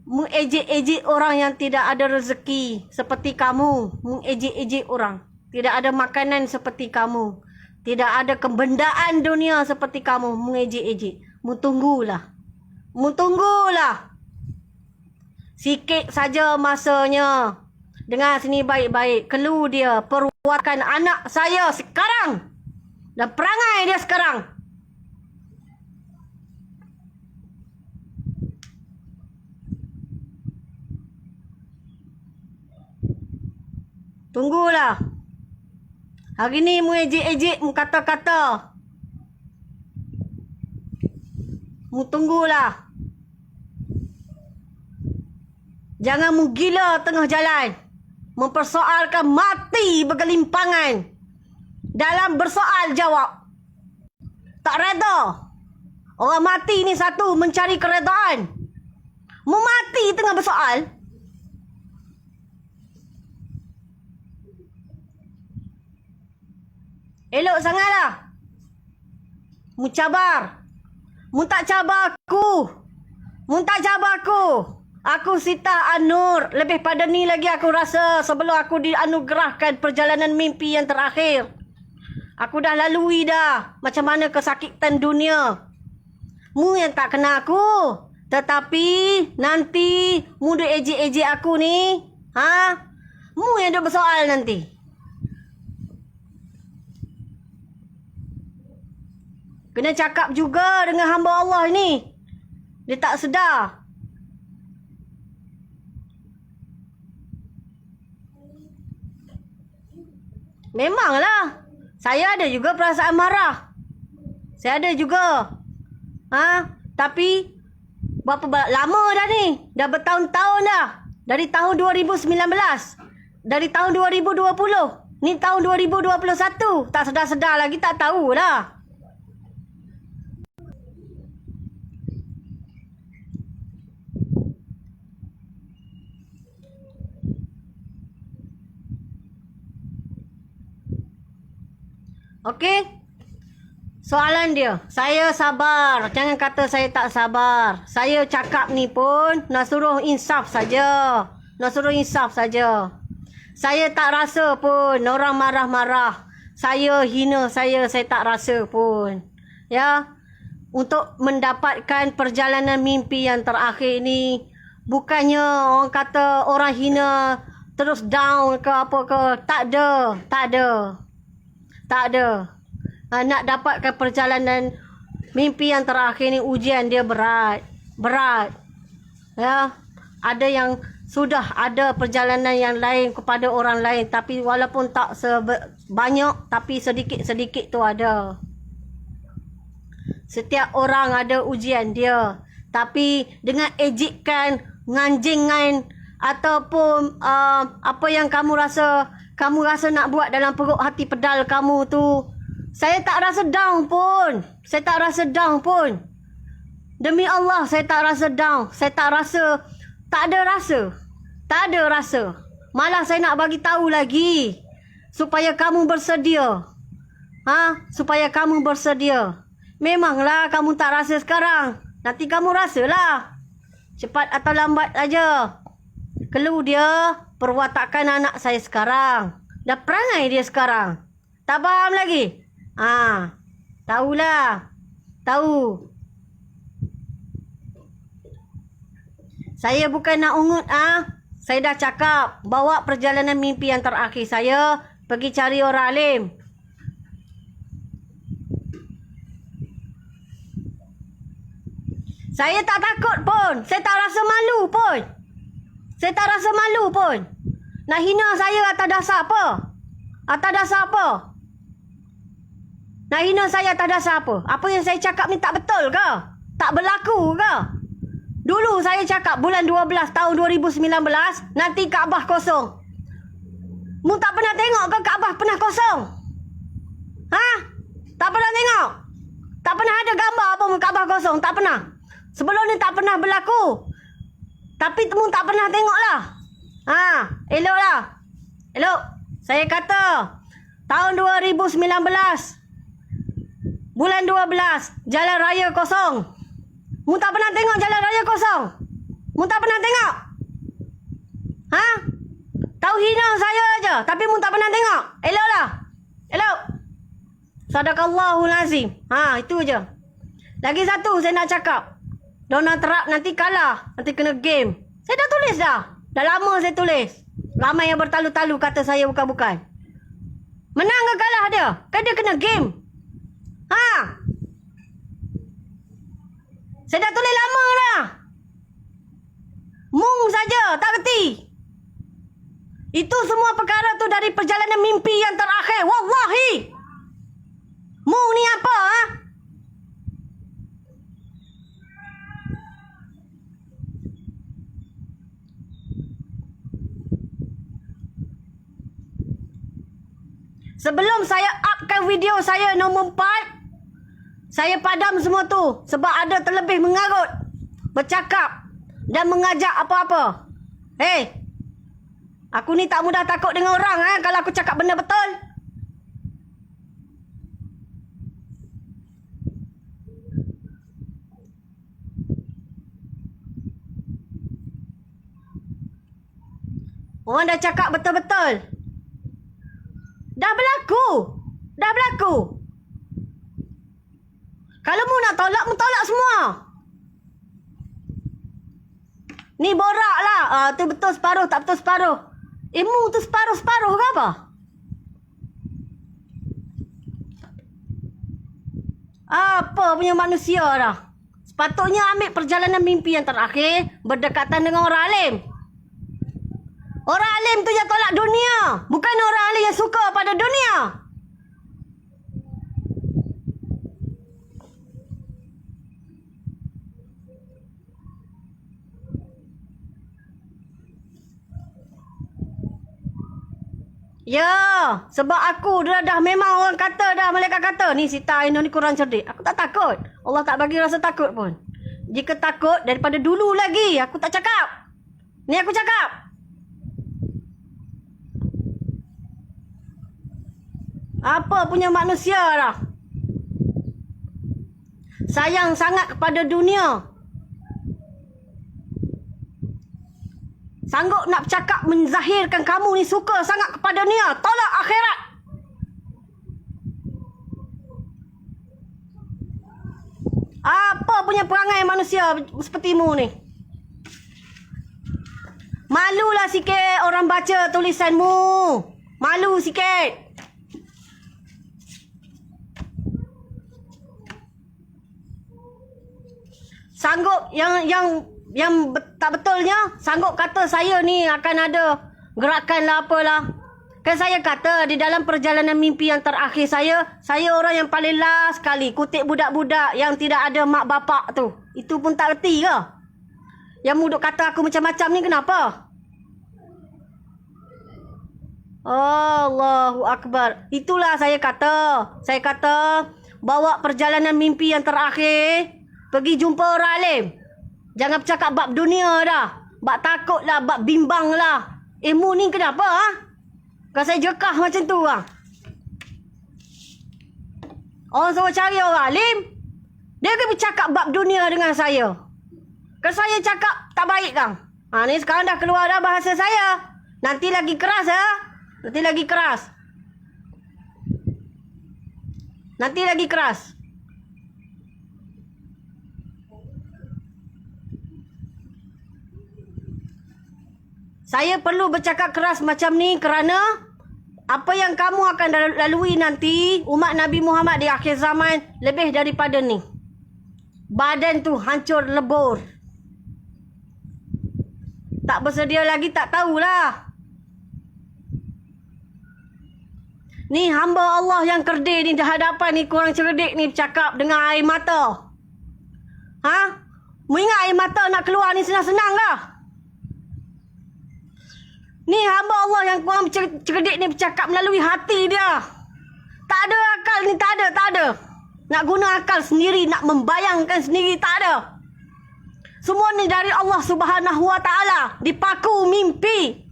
Mu ejek-ejek orang yang tidak ada rezeki seperti kamu. Mu ejek-ejek orang. Tidak ada makanan seperti kamu. Tidak ada kebendaan dunia seperti kamu. Mu ejek-ejek. Mu tunggulah. Mu tunggulah. Sikit saja masanya. Dengar sini baik-baik. Clue dia perbuatan anak saya sekarang. Dan perangai dia sekarang. Tunggulah. Hari ni mu ejek-ejek, mu kata-kata. Mu tunggulah. Jangan mu gila tengah jalan. Mempersoalkan mati bergelimpangan. Dalam bersoal jawab. Tak reda. Orang mati ni satu mencari keredaan. Mu mati tengah bersoal. Elok sangatlah. Mu cabar. Mu tak cabar aku. Mu tak cabar aku. Aku Sita An-Nur. Lebih pada ni lagi aku rasa sebelum aku dianugerahkan perjalanan mimpi yang terakhir. Aku dah lalui dah macam mana kesakitan dunia. Mu yang tak kenal aku. Tetapi nanti mu duk ejek-ejek aku ni. Ha? Mu yang duk bersoal nanti. Kena cakap juga dengan hamba Allah ni. Dia tak sedar. Memanglah. Saya ada juga perasaan marah. Saya ada juga. Tapi berapa lama dah ni? Dah bertahun-tahun dah. Dari tahun 2019. Dari tahun 2020. Ni tahun 2021. Tak sedar-sedar lagi, tak tahulah. Okey. Soalan dia. Saya sabar. Jangan kata saya tak sabar. Saya cakap ni pun nak suruh insaf saja. Nak suruh insaf saja. Saya tak rasa pun orang marah-marah. Saya hina saya tak rasa pun. Ya. Untuk mendapatkan perjalanan mimpi yang terakhir ni, bukannya orang kata orang hina terus down ke apa ke. Tak ada. Tak ada. Tak ada. Nak dapatkan perjalanan mimpi yang terakhir ni, ujian dia berat. Berat. Ya. Ada yang sudah ada perjalanan yang lain kepada orang lain. Tapi walaupun tak banyak, tapi sedikit-sedikit tu ada. Setiap orang ada ujian dia. Tapi dengan ejekan, nganjingan, ataupun apa yang kamu rasa nak buat dalam perut hati pedal kamu tu, saya tak rasa down pun. Saya tak rasa down pun. Demi Allah, saya tak rasa down. Saya tak rasa, tak ada rasa. Tak ada rasa. Malah saya nak bagi tahu lagi supaya kamu bersedia. Supaya kamu bersedia. Memanglah kamu tak rasa sekarang. Nanti kamu rasalah. Cepat atau lambat aja. Clue dia perwatakan anak saya sekarang. Dah perangai dia sekarang. Tak faham lagi? Tahulah. Tahu. Saya bukan nak ungut. Saya dah cakap. Bawa perjalanan mimpi yang terakhir saya. Pergi cari orang alim. Saya tak takut pun. Saya tak rasa malu pun. Saya tak rasa malu pun. Nak hina saya atas dasar apa? Atas dasar apa? Nak hina saya atas dasar apa? Apa yang saya cakap ni tak betul ke? Tak berlaku ke? Dulu saya cakap bulan 12 tahun 2019, nanti Kaabah kosong. Mu tak pernah tengok ke Kaabah pernah kosong? Tak pernah tengok? Tak pernah ada gambar apa Kaabah kosong? Tak pernah. Sebelum ni tak pernah berlaku. Tapi mu tak pernah tengok lah. Eloklah. Elok. Saya kata, tahun 2019, bulan 12, jalan raya kosong. Mu tak pernah tengok jalan raya kosong? Mu tak pernah tengok? Tahu hina saya aja, tapi mu tak pernah tengok. Eloklah. Elok. Sadaqallahul azim. Itu je. Lagi satu saya nak cakap. Donald Trump nanti kalah. Nanti kena game. Saya dah tulis dah. Dah lama saya tulis. Ramai yang bertalu-talu kata saya bukan-bukan. Menang ke kalah dia? Kan dia kena game. Ha? Saya dah tulis lama dah. Mung saja, tak reti. Itu semua perkara tu dari perjalanan mimpi yang terakhir. Wallahi. Mung ni apa? Ha? Sebelum saya upkan video saya nombor 4, saya padam semua tu. Sebab ada terlebih mengarut, bercakap dan mengajak apa-apa. Hei, aku ni tak mudah takut dengan orang kalau aku cakap benda betul. Orang dah cakap betul-betul. Dah berlaku. Dah berlaku. Kalau mu nak tolak, mu tolak semua. Ni borak lah. Tu betul separuh, tak betul separuh. Mu tu separuh-separuh ke apa? Apa punya manusia dah. Sepatutnya ambil perjalanan mimpi yang terakhir berdekatan dengan orang alim. Orang alim tu yang tolak dunia. Bukan orang alim yang suka pada dunia. Ya, sebab aku dah memang orang kata dah, malaikat kata ni Sita Ainun ni kurang cerdik. Aku tak takut. Allah tak bagi rasa takut pun. Jika takut daripada dulu lagi, aku tak cakap. Ni aku cakap. Apa punya manusia dah. Sayang sangat kepada dunia. Sanggup nak cakap menzahirkan kamu ni suka sangat kepada dunia. Tolak akhirat. Apa punya perangai manusia sepertimu ni? Malulah sikit orang baca tulisanmu. Malu sikit. Sanggup yang tak betulnya, sanggup kata saya ni akan ada gerakan lah apalah. Kan saya kata di dalam perjalanan mimpi yang terakhir saya orang yang paling last sekali kutip budak-budak yang tidak ada mak bapak tu. Itu pun tak reti ke? Yang muduk kata aku macam-macam ni kenapa? Allahu Akbar. Itulah saya kata. Saya kata bawa perjalanan mimpi yang terakhir. Pergi jumpa orang alim. Jangan bercakap bab dunia dah. Bab takut lah, bab bimbang lah. Mu ni kenapa ha? Kalau saya jekah macam tu lah. Orang suruh cari orang alim. Dia akan bercakap bab dunia dengan saya. Kalau saya cakap tak baik kan? Ni sekarang dah keluar dah bahasa saya. Nanti lagi keras ya. Nanti lagi keras. Nanti lagi keras. Saya perlu bercakap keras macam ni kerana apa yang kamu akan lalui nanti umat Nabi Muhammad di akhir zaman lebih daripada ni. Badan tu hancur lebur. Tak bersedia lagi tak tahulah. Ni hamba Allah yang kerdil ni di hadapan ni kurang cerdik ni bercakap dengan air mata. Ha? Mu ingat air mata nak keluar ni senang-senang lah. Ni hamba Allah yang kurang cerdik ni bercakap melalui hati dia. Tak ada akal ni, tak ada. Nak guna akal sendiri, nak membayangkan sendiri, tak ada. Semua ni dari Allah Subhanahu Wa Taala, dipaku mimpi.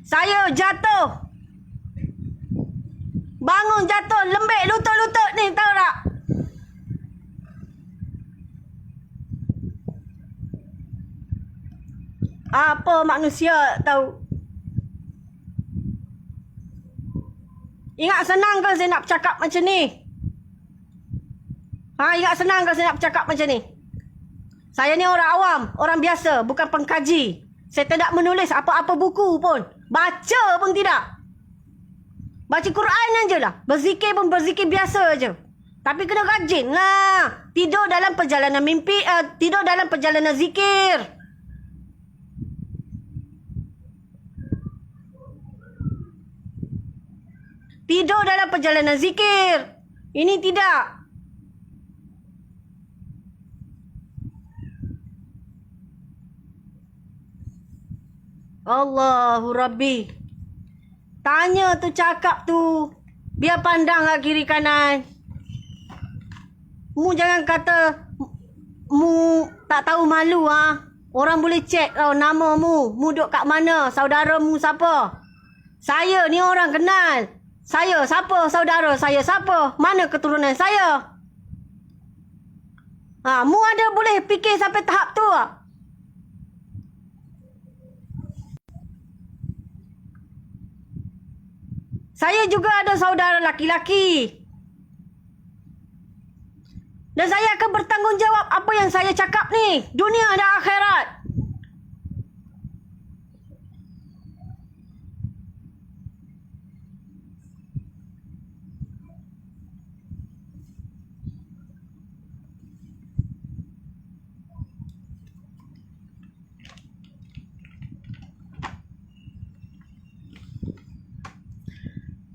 Saya jatuh. Bangun jatuh, lembik lutut-lutut ni, tahu tak? Apa manusia tahu? Ingat senang ke saya nak bercakap macam ni? Ingat senang ke saya nak bercakap macam ni? Saya ni orang awam, orang biasa, bukan pengkaji. Saya tidak menulis apa-apa buku pun. Baca pun tidak. Baca Quran aja lah. Berzikir pun berzikir biasa aja. Tapi kena rajin lah. Tidur dalam perjalanan mimpi, tidur dalam perjalanan zikir. Tidur dalam perjalanan zikir. Ini tidak. Allahu Rabbi. Tanya tu, cakap tu. Biar pandang kat kiri kanan. Mu jangan kata mu tak tahu malu ah. Orang boleh cek tau nama mu. Mu duduk kat mana? Saudara mu siapa? Saya ni orang kenal. Saya siapa? Saudara saya siapa? Mana keturunan saya? Mu ada boleh fikir sampai tahap tu ah. Saya juga ada saudara laki-laki. Dan saya akan bertanggungjawab apa yang saya cakap ni. Dunia dan akhirat.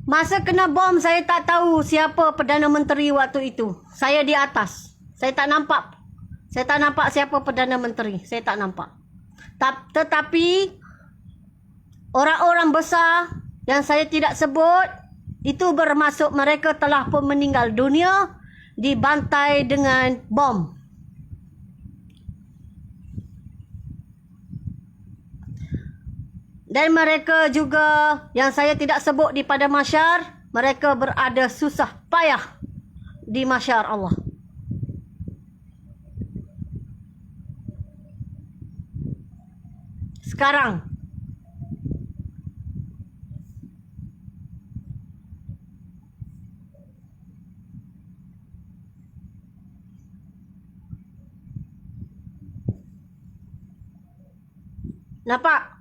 Masa kena bom, saya tak tahu siapa Perdana Menteri waktu itu. Saya di atas. Saya tak nampak. Saya tak nampak siapa Perdana Menteri. Saya tak nampak. Tetapi, orang-orang besar yang saya tidak sebut, itu bermaksud mereka telah pun meninggal dunia dibantai dengan bom. Dan mereka juga yang saya tidak sebut di pada mahsyar, mereka berada susah payah di mahsyar Allah. Sekarang. Nampak?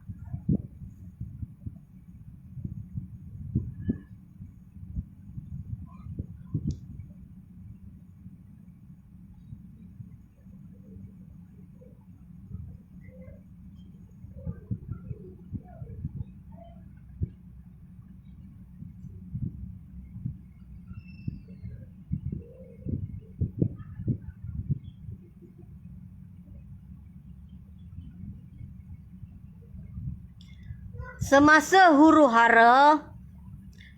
Semasa huru hara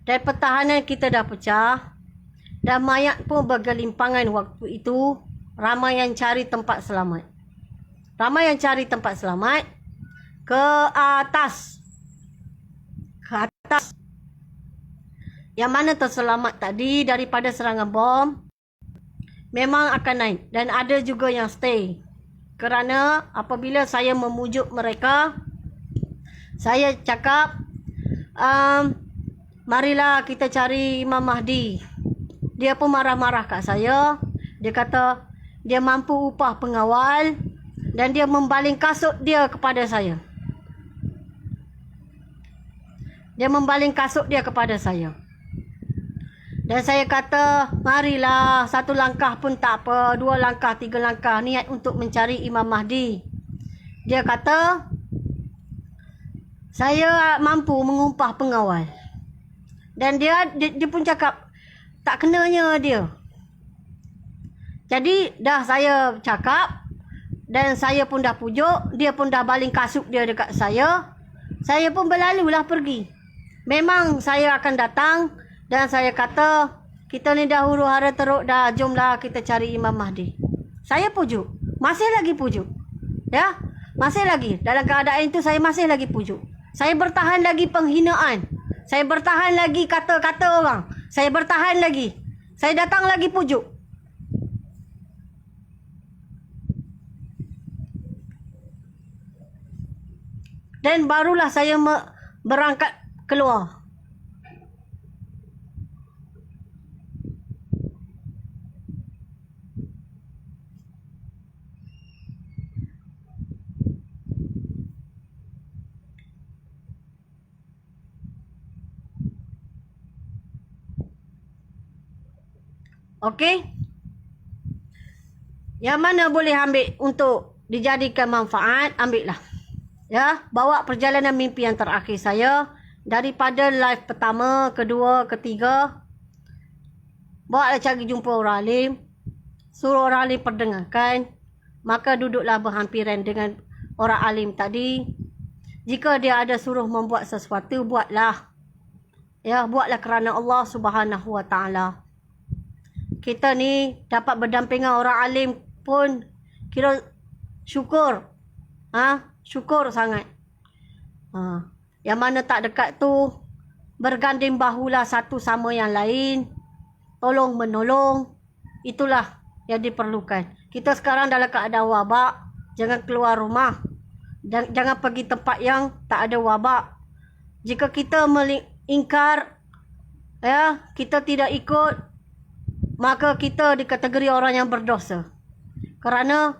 dan pertahanan kita dah pecah dan mayat pun bergelimpangan waktu itu, ramai yang cari tempat selamat. Ramai yang cari tempat selamat ke atas. Ke atas. Yang mana terselamat tadi daripada serangan bom memang akan naik. Dan ada juga yang stay. Kerana apabila saya memujuk mereka, saya cakap, marilah kita cari Imam Mahdi. Dia pun marah-marah kat saya. Dia kata, dia mampu upah pengawal dan dia membaling kasut dia kepada saya. Dia membaling kasut dia kepada saya. Dan saya kata, marilah, satu langkah pun tak apa, 2 langkah, 3 langkah, niat untuk mencari Imam Mahdi. Dia kata, saya mampu mengumpah pengawal. Dan dia pun cakap, tak kenanya dia. Jadi dah saya cakap dan saya pun dah pujuk, dia pun dah baling kasut dia dekat saya. Saya pun berlalulah pergi. Memang saya akan datang dan saya kata, kita ni dah huru hara teruk dah, jomlah kita cari Imam Mahdi. Saya pujuk, masih lagi pujuk. Ya, masih lagi. Dalam keadaan itu saya masih lagi pujuk. Saya bertahan lagi penghinaan. Saya bertahan lagi kata-kata orang. Saya bertahan lagi. Saya datang lagi pujuk. Dan barulah saya berangkat keluar. Okey? Yang mana boleh ambil untuk dijadikan manfaat, ambillah. Ya, bawa perjalanan mimpi yang terakhir saya daripada live pertama, kedua, ketiga. Bawa cari jumpa orang alim. Suruh orang alim perdengarkan. Maka duduklah berhampiran dengan orang alim tadi. Jika dia ada suruh membuat sesuatu, buatlah. Ya, buatlah kerana Allah Subhanahu Wa Taala. Kita ni dapat berdampingan orang alim pun kira syukur. Syukur sangat. Yang mana tak dekat tu berganding bahulah satu sama yang lain. Tolong menolong. Itulah yang diperlukan. Kita sekarang dalam keadaan wabak. Jangan keluar rumah. Jangan pergi tempat yang tak ada wabak. Jika kita ingkar, ya, kita tidak ikut, maka kita dikategori orang yang berdosa. Kerana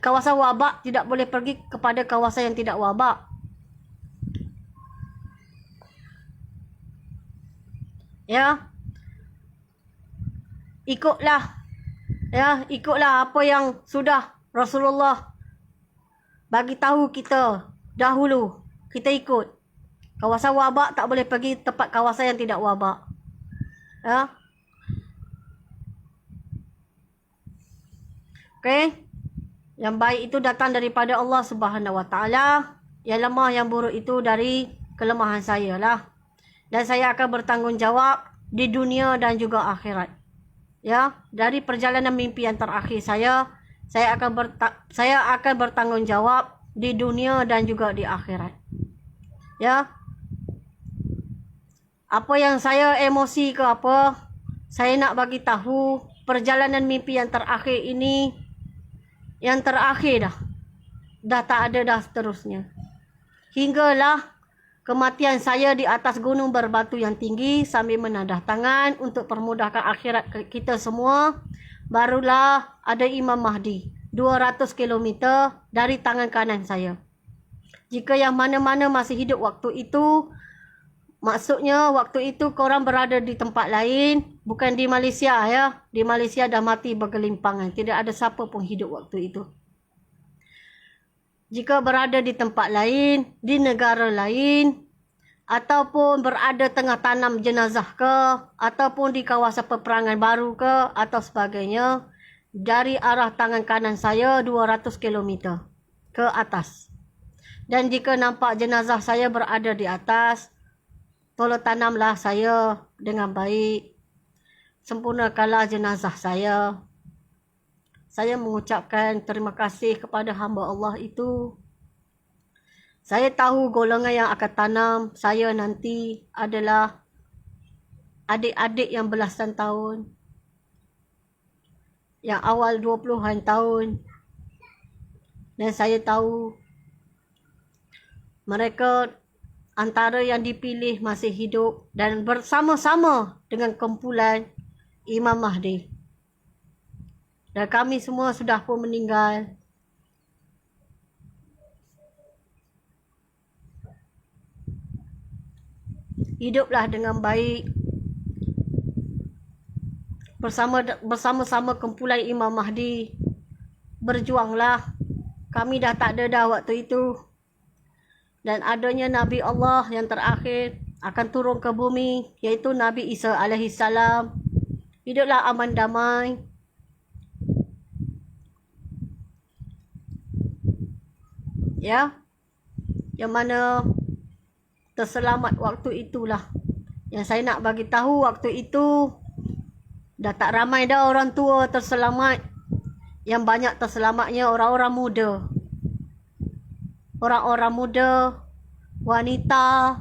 kawasan wabak tidak boleh pergi kepada kawasan yang tidak wabak. Ya. Ikutlah apa yang sudah Rasulullah bagi tahu kita dahulu. Kita ikut. Kawasan wabak tak boleh pergi tempat kawasan yang tidak wabak. Ya. Okey. Yang baik itu datang daripada Allah Subhanahu Wa Taala. Yang lemah, yang buruk itu dari kelemahan saya lah. Dan saya akan bertanggungjawab di dunia dan juga akhirat. Ya, dari perjalanan mimpi yang terakhir saya akan bertanggungjawab di dunia dan juga di akhirat. Ya. Apa yang saya emosi ke apa, saya nak bagi tahu perjalanan mimpi yang terakhir ini, yang terakhir dah. Dah tak ada dah seterusnya. Hinggalah kematian saya di atas gunung berbatu yang tinggi sambil menadah tangan untuk permudahkan akhirat kita semua. Barulah ada Imam Mahdi 200 km dari tangan kanan saya. Jika yang mana-mana masih hidup waktu itu, maksudnya waktu itu korang berada di tempat lain, bukan di Malaysia ya. Di Malaysia dah mati bergelimpangan. Tidak ada siapa pun hidup waktu itu. Jika berada di tempat lain, di negara lain, ataupun berada tengah tanam jenazah ke, ataupun di kawasan peperangan baru ke, atau sebagainya, dari arah tangan kanan saya 200 km ke atas. Dan jika nampak jenazah saya berada di atas, tolong tanamlah saya dengan baik. Sempurnakanlah jenazah saya. Saya mengucapkan terima kasih kepada hamba Allah itu. Saya tahu golongan yang akan tanam saya nanti adalah adik-adik yang belasan tahun. Yang awal 20-an tahun. Dan saya tahu mereka antara yang dipilih masih hidup dan bersama-sama dengan kumpulan Imam Mahdi. Dan kami semua sudah pun meninggal. Hiduplah dengan baik. Bersama-sama kumpulan Imam Mahdi. Berjuanglah. Kami dah tak ada dah waktu itu. Dan adanya Nabi Allah yang terakhir akan turun ke bumi, iaitu Nabi Isa alaihissalam. Hiduplah aman damai. Ya. Yang mana terselamat waktu itulah. Yang saya nak bagi tahu waktu itu dah tak ramai dah orang tua terselamat. Yang banyak terselamatnya orang-orang muda. Orang-orang muda, wanita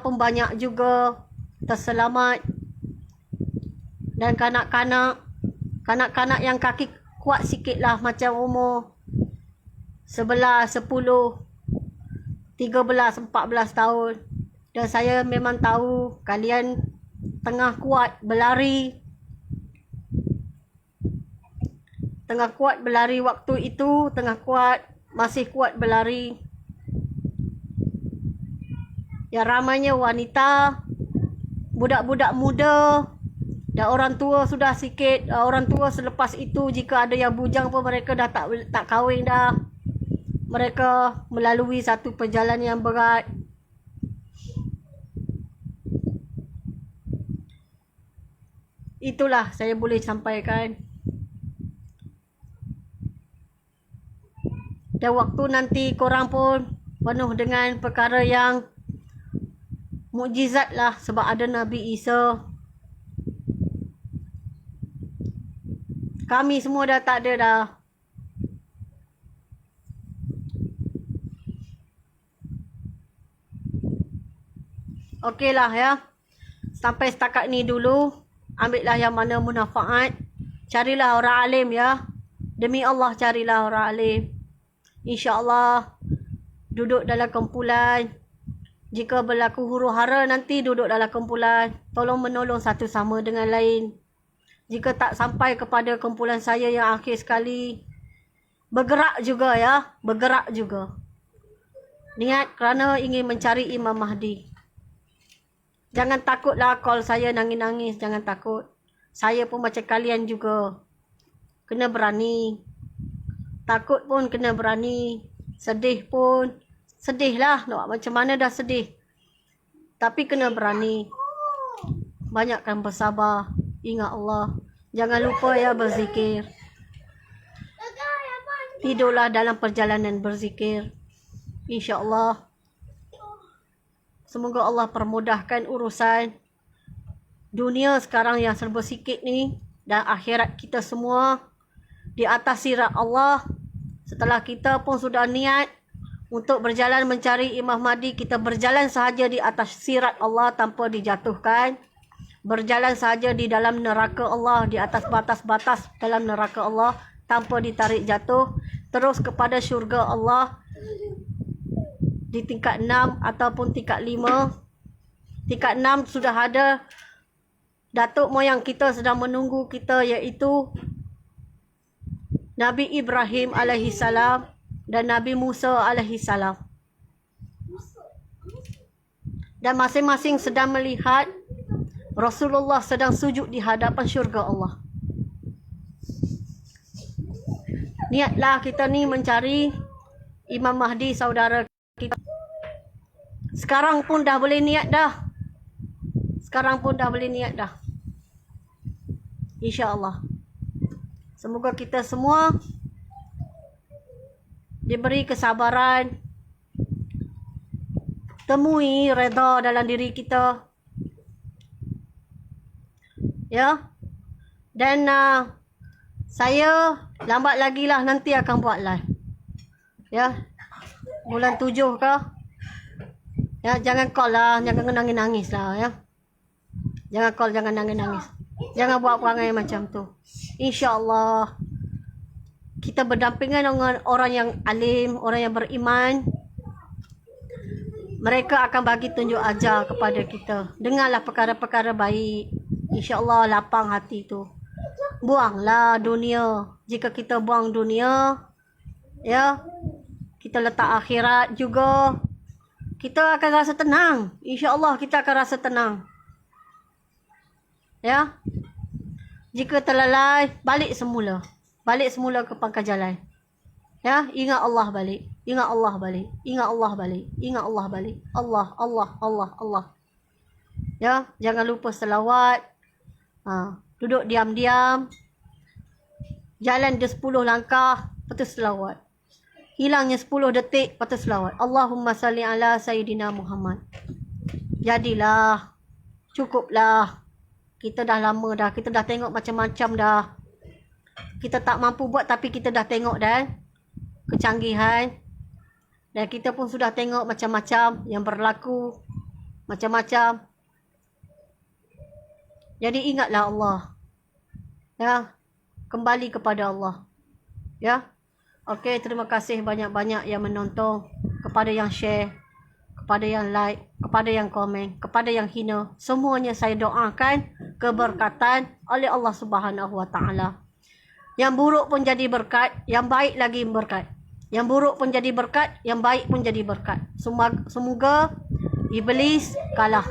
pun banyak juga terselamat. Dan kanak-kanak yang kaki kuat sikit lah, macam umur 11, 10, 13, 14 tahun. Dan saya memang tahu kalian tengah kuat berlari. Tengah kuat berlari waktu itu, masih kuat berlari. Yang ramainya wanita, budak-budak muda, Dan orang tua sudah sikit, orang tua selepas itu jika ada yang bujang pun mereka dah tak kahwin dah. Mereka melalui satu perjalanan yang berat. Itulah saya boleh sampaikan. Dan waktu nanti korang pun penuh dengan perkara yang mukjizat lah sebab ada Nabi Isa. Kami semua dah tak ada dah. Okeylah ya. Sampai setakat ni dulu. Ambillah yang mana manfaat. Carilah orang alim ya. Demi Allah carilah orang alim. InsyaAllah duduk dalam kumpulan. Jika berlaku huru-hara nanti duduk dalam kumpulan. Tolong menolong satu sama dengan lain. Jika tak sampai kepada kumpulan saya yang akhir sekali, bergerak juga ya. Bergerak juga. Niat kerana ingin mencari Imam Mahdi. Jangan takutlah call saya nangis-nangis. Jangan takut. Saya pun macam kalian juga. Kena berani. Takut pun kena berani. Sedih pun. Sedih lah. Macam mana dah sedih. Tapi kena berani. Banyakkan bersabar. Ingat Allah. Jangan lupa ya berzikir. Tidurlah dalam perjalanan berzikir. InsyaAllah. Semoga Allah permudahkan urusan dunia sekarang yang serba sikit ni. Dan akhirat kita semua di atas sirat Allah. Setelah kita pun sudah niat untuk berjalan mencari Imam Mahdi, kita berjalan sahaja di atas sirat Allah tanpa dijatuhkan. Berjalan sahaja di dalam neraka Allah, di atas batas-batas dalam neraka Allah tanpa ditarik jatuh. Terus kepada syurga Allah di tingkat 6 ataupun tingkat 5. Tingkat 6 sudah ada datuk moyang kita sedang menunggu kita, iaitu Nabi Ibrahim alaihissalam dan Nabi Musa alaihissalam. Dan masing-masing sedang melihat Rasulullah sedang sujud di hadapan syurga Allah. Niatlah kita ni mencari Imam Mahdi saudara kita. Sekarang pun dah boleh niat dah. Sekarang pun dah boleh niat dah. InsyaAllah. Semoga kita semua diberi kesabaran. Temui redha dalam diri kita. Ya. Dan saya lambat lagi lah nanti akan buat live. Ya. Bulan 7 ke? Ya, jangan call lah. Jangan nangis-nangis lah ya. Jangan call, jangan nangis-nangis. Jangan buat perangai macam tu. InsyaAllah. Kita berdampingan dengan orang yang alim, orang yang beriman. Mereka akan bagi tunjuk ajar kepada kita. Dengarlah perkara-perkara baik. InsyaAllah lapang hati tu. Buanglah dunia. Jika kita buang dunia, ya, kita letak akhirat juga, kita akan rasa tenang. InsyaAllah kita akan rasa tenang. Ya. Jika terlalai, balik semula. Balik semula ke pangkal jalan. Ya, ingat Allah balik. Ingat Allah balik. Ingat Allah balik. Ingat Allah balik. Allah, Allah, Allah, Allah. Ya, jangan lupa selawat. Duduk diam-diam. Jalan dia 10 langkah, lepas tu selawat. Hilangnya 10 detik, lepas tu selawat. Allahumma salli ala Sayyidina Muhammad. Jadilah. Cukuplah. Kita dah lama dah. Kita dah tengok macam-macam dah. Kita tak mampu buat tapi kita dah tengok dah. Kecanggihan. Dan kita pun sudah tengok macam-macam yang berlaku. Macam-macam. Jadi ingatlah Allah. Ya. Kembali kepada Allah. Ya. Okey, terima kasih banyak-banyak yang menonton. Kepada yang share. Kepada yang like. Kepada yang komen. Kepada yang hina. Semuanya saya doakan keberkatan oleh Allah Subhanahu Wa Taala. Yang buruk pun jadi berkat. Yang baik lagi berkat. Yang buruk pun jadi berkat. Yang baik pun jadi berkat. Semoga Iblis kalah.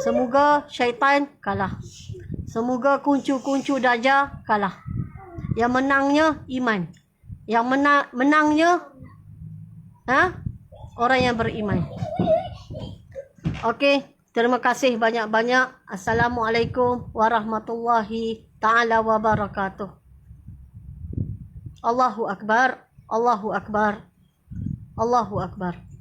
Semoga syaitan kalah. Semoga kuncu-kuncu Dajjal kalah. Yang menangnya iman. Yang menangnya orang yang beriman. Okey, terima kasih banyak-banyak. Assalamualaikum warahmatullahi taala wabarakatuh. Allahu akbar, Allahu akbar, Allahu akbar.